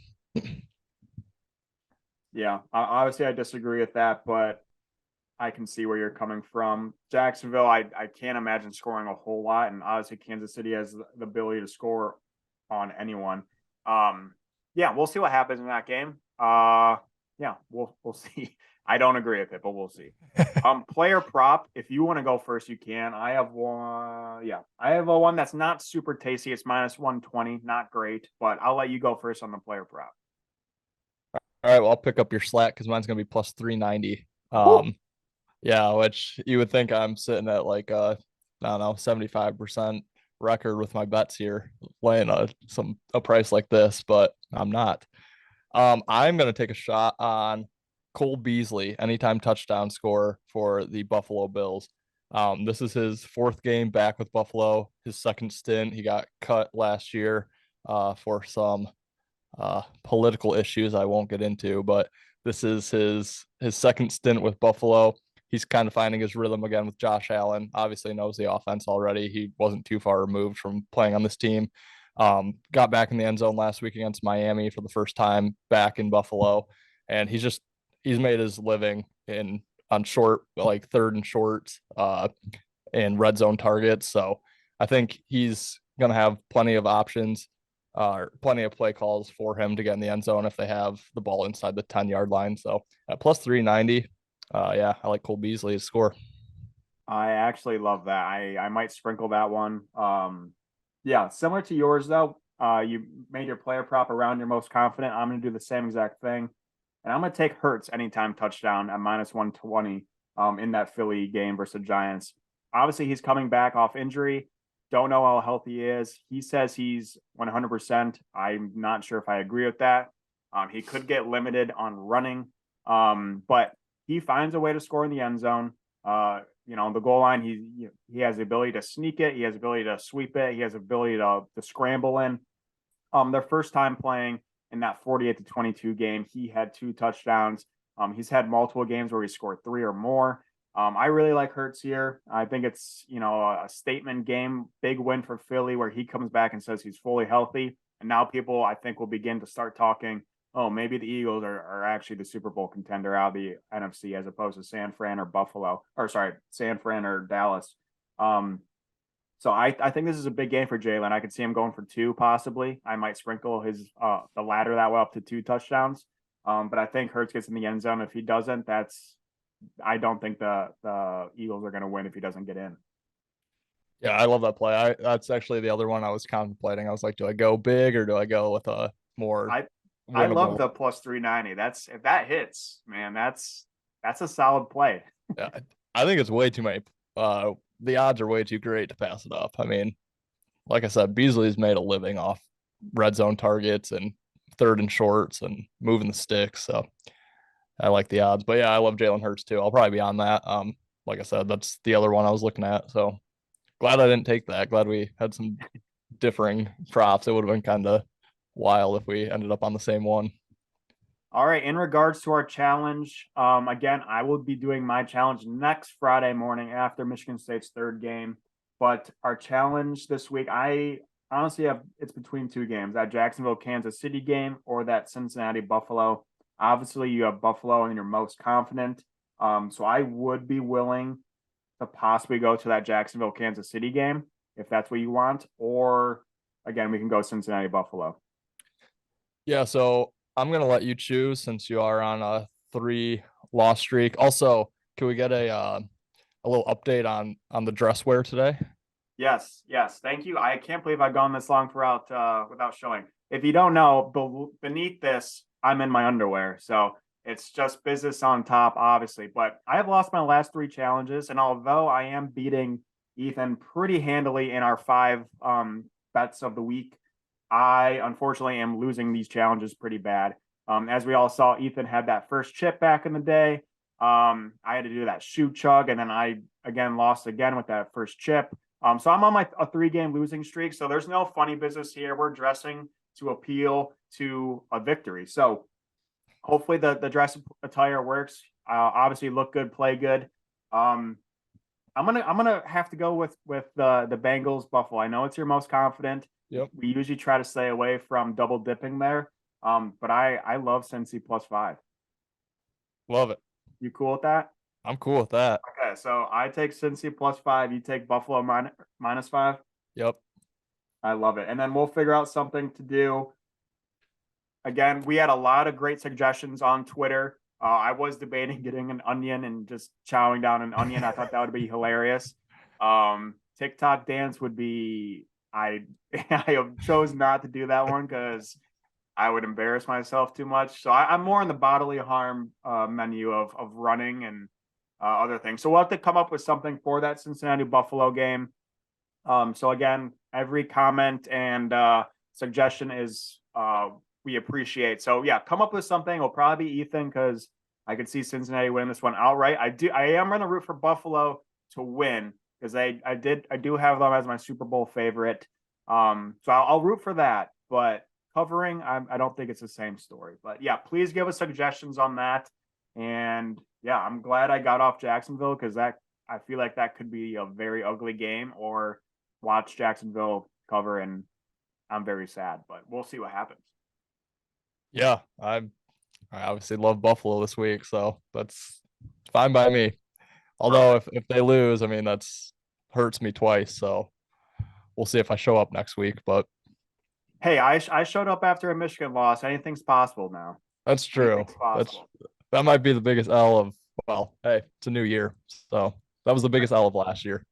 Yeah, obviously I disagree with that, but I can see where you're coming from. Jacksonville, I can't imagine scoring a whole lot, and obviously Kansas City has the ability to score on anyone. Yeah, we'll see what happens in that game. Yeah, we'll see. I don't agree with it, but we'll see. Player prop, if you want to go first, you can. I have one. Yeah, I have a one that's not super tasty. It's minus 120, not great, but I'll let you go first on the player prop. All right, well, I'll pick up your slack because mine's going to be plus 390. Yeah, which you would think I'm sitting at like I don't know, 75% record with my bets here, laying a price like this, but I'm not. I'm gonna take a shot on Cole Beasley, anytime touchdown score for the Buffalo Bills. This is his 4th game back with Buffalo, his 2nd stint. He got cut last year for some political issues I won't get into, but this is his 2nd stint with Buffalo. He's kind of finding his rhythm again with Josh Allen. Obviously knows the offense already. He wasn't too far removed from playing on this team. Got back in the end zone last week against Miami for the first time back in Buffalo. And he's made his living on short, like 3rd and shorts, and red zone targets. So I think he's going to have plenty of options, plenty of play calls for him to get in the end zone if they have the ball inside the 10-yard line. So at plus 390, yeah, I like Cole Beasley's score. I actually love that. I might sprinkle that one. Yeah, similar to yours though. You made your player prop around your most confident. I'm going to do the same exact thing, and I'm going to take Hurts anytime touchdown at minus 120 in that Philly game versus the Giants. Obviously, he's coming back off injury. Don't know how healthy he is. He says he's 100%. I'm not sure if I agree with that. He could get limited on running, but he finds a way to score in the end zone. The goal line, he has the ability to sneak it. He has the ability to sweep it. He has the ability to scramble in. Their first time playing in that 48-22 game, he had 2 touchdowns. He's had multiple games where he scored 3 or more. I really like Hurts here. I think it's, a statement game, big win for Philly where he comes back and says he's fully healthy. And now people, I think, will begin to start talking, oh, maybe the Eagles are actually the Super Bowl contender out of the NFC as opposed to San Fran or Dallas. So I think this is a big game for Jalen. I could see him going for 2 possibly. I might sprinkle the ladder that way up to 2 touchdowns. But I think Hurts gets in the end zone. If he doesn't, I don't think the Eagles are going to win if he doesn't get in. Yeah, I love that play. That's actually the other one I was contemplating. I was like, do I go big or do I go with a more I love the plus 390. If that hits, man, that's a solid play. Yeah, I think it's way too many. The odds are way too great to pass it up. I mean, like I said, Beasley's made a living off red zone targets and 3rd and shorts and moving the sticks. So I like the odds. But yeah, I love Jalen Hurts too. I'll probably be on that. like I said, that's the other one I was looking at. So glad I didn't take that. Glad we had some differing props. It would have been kind of wild if we ended up on the same one. All right. In regards to our challenge, again, I will be doing my challenge next Friday morning after Michigan State's third game. But our challenge this week, I honestly have it's between two games, that Jacksonville Kansas City game or that Cincinnati Buffalo. Obviously, you have Buffalo and you're most confident. So I would be willing to possibly go to that Jacksonville Kansas City game if that's what you want. Or again, we can go Cincinnati Buffalo. Yeah, so I'm gonna let you choose since you are on a 3 loss streak. Also, can we get a little update on the dress wear today? Yes, yes. Thank you. I can't believe I've gone this long without showing. If you don't know, beneath this, I'm in my underwear. So it's just business on top, obviously. But I have lost my last 3 challenges. And although I am beating Ethan pretty handily in our 5 bets of the week, I unfortunately am losing these challenges pretty bad. As we all saw, Ethan had that first chip back in the day. I had to do that shoe chug, and then I again lost again with that first chip. So I'm on a 3-game losing streak. So there's no funny business here. We're dressing to appeal to a victory. So hopefully the dress attire works. Obviously look good, play good. I'm gonna have to go with the Bengals Buffalo. I know it's your most confident. Yep. We usually try to stay away from double dipping there. But I love Cincy +5. Love it. You cool with that? I'm cool with that. Okay, so I take Cincy +5. You take Buffalo -5. Yep. I love it. And then we'll figure out something to do. Again, we had a lot of great suggestions on Twitter. I was debating getting an onion and just chowing down an onion. I thought that would be hilarious. TikTok dance would be. I chose not to do that one because I would embarrass myself too much. So I'm more in the bodily harm menu of running and other things. So we'll have to come up with something for that Cincinnati Buffalo game. So again, every comment and suggestion is we appreciate. So yeah, come up with something. It'll probably be Ethan because I could see Cincinnati winning this one outright. I am going to root for Buffalo to win because I do have them as my Super Bowl favorite. So I'll root for that. But covering, I don't think it's the same story. But yeah, please give us suggestions on that. And yeah, I'm glad I got off Jacksonville because I feel like that could be a very ugly game, or watch Jacksonville cover and I'm very sad, but we'll see what happens. Yeah, I obviously love Buffalo this week, so that's fine by me. Although if they lose, I mean that's hurts me twice. So we'll see if I show up next week. But Hey, I showed up after a Michigan loss. Anything's possible now. that's true. That might be the biggest L of, well, hey, it's a new year. So that was the biggest L of last year.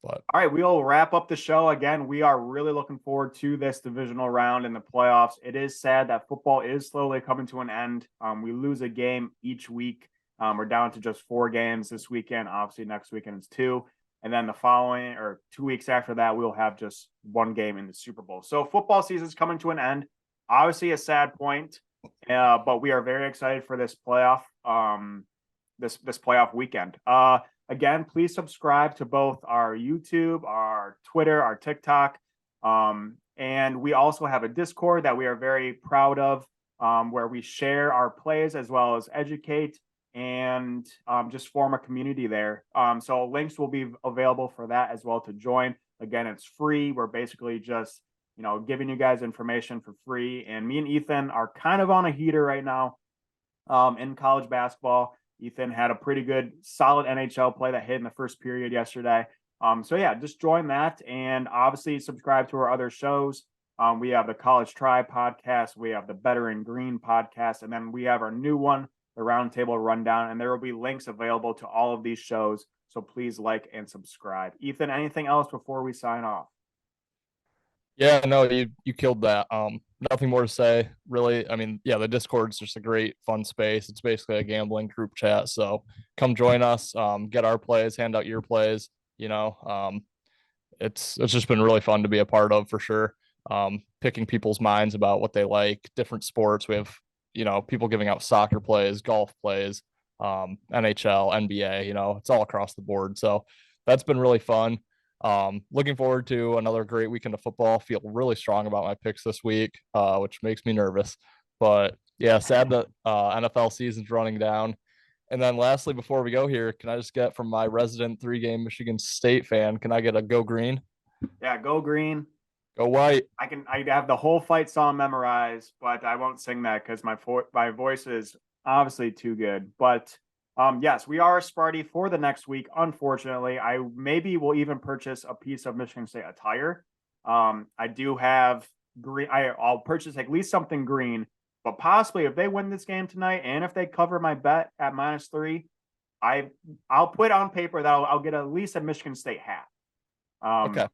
But all right, we'll wrap up the show. Again, we are really looking forward to this divisional round in the playoffs. It is sad that football is slowly coming to an end. We lose a game each week. We're down to just 4 games this weekend. Obviously, next weekend is 2. And then the following or 2 weeks after that, we'll have just 1 game in the Super Bowl. So football season is coming to an end. Obviously, a sad point, but we are very excited for this playoff, this playoff weekend. Again, please subscribe to both our YouTube, our Twitter, our TikTok. And we also have a Discord that we are very proud of, where we share our plays as well as educate and just form a community there. So links will be available for that as well to join. Again, it's free. We're basically just, giving you guys information for free. And me and Ethan are kind of on a heater right now in college basketball. Ethan had a pretty good, solid NHL play that hit in the first period yesterday. So yeah, just join that and obviously subscribe to our other shows. We have the College Tribe podcast. We have the Better in Green podcast. And then we have our new one, the Roundtable Rundown. And there will be links available to all of these shows. So please like and subscribe. Ethan, anything else before we sign off? yeah, no, you killed that. Nothing more to say, really. I mean, yeah, the Discord's just a great fun space. It's basically a gambling group chat. So come join us, get our plays, hand out your plays. It's just been really fun to be a part of for sure. Picking people's minds about what they like, different sports. We have, people giving out soccer plays, golf plays, NHL, NBA, it's all across the board. So that's been really fun. Looking forward to another great weekend of football. Feel really strong about my picks this week, which makes me nervous. But yeah, sad that NFL season's running down. And then lastly, before we go here, can I just get from my resident 3-game Michigan State fan, can I get a go green? Yeah, go green. Go white. I have the whole fight song memorized, but I won't sing that because my voice is obviously too good. But yes, we are Sparty for the next week. Unfortunately, I maybe will even purchase a piece of Michigan State attire. I do have green. I'll purchase at least something green, but possibly if they win this game tonight and if they cover my bet at -3, I'll put on paper that I'll get at least a Michigan State hat. Okay.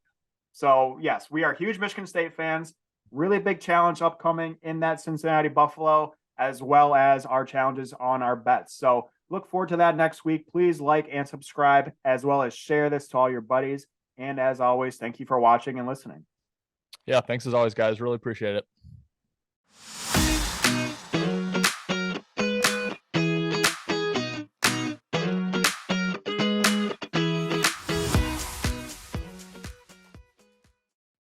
So yes, we are huge Michigan State fans. Really big challenge upcoming in that Cincinnati Buffalo, as well as our challenges on our bets. So look forward to that next week. Please like and subscribe, as well as share this to all your buddies. And as always, thank you for watching and listening. Yeah, thanks as always, guys. Really appreciate it.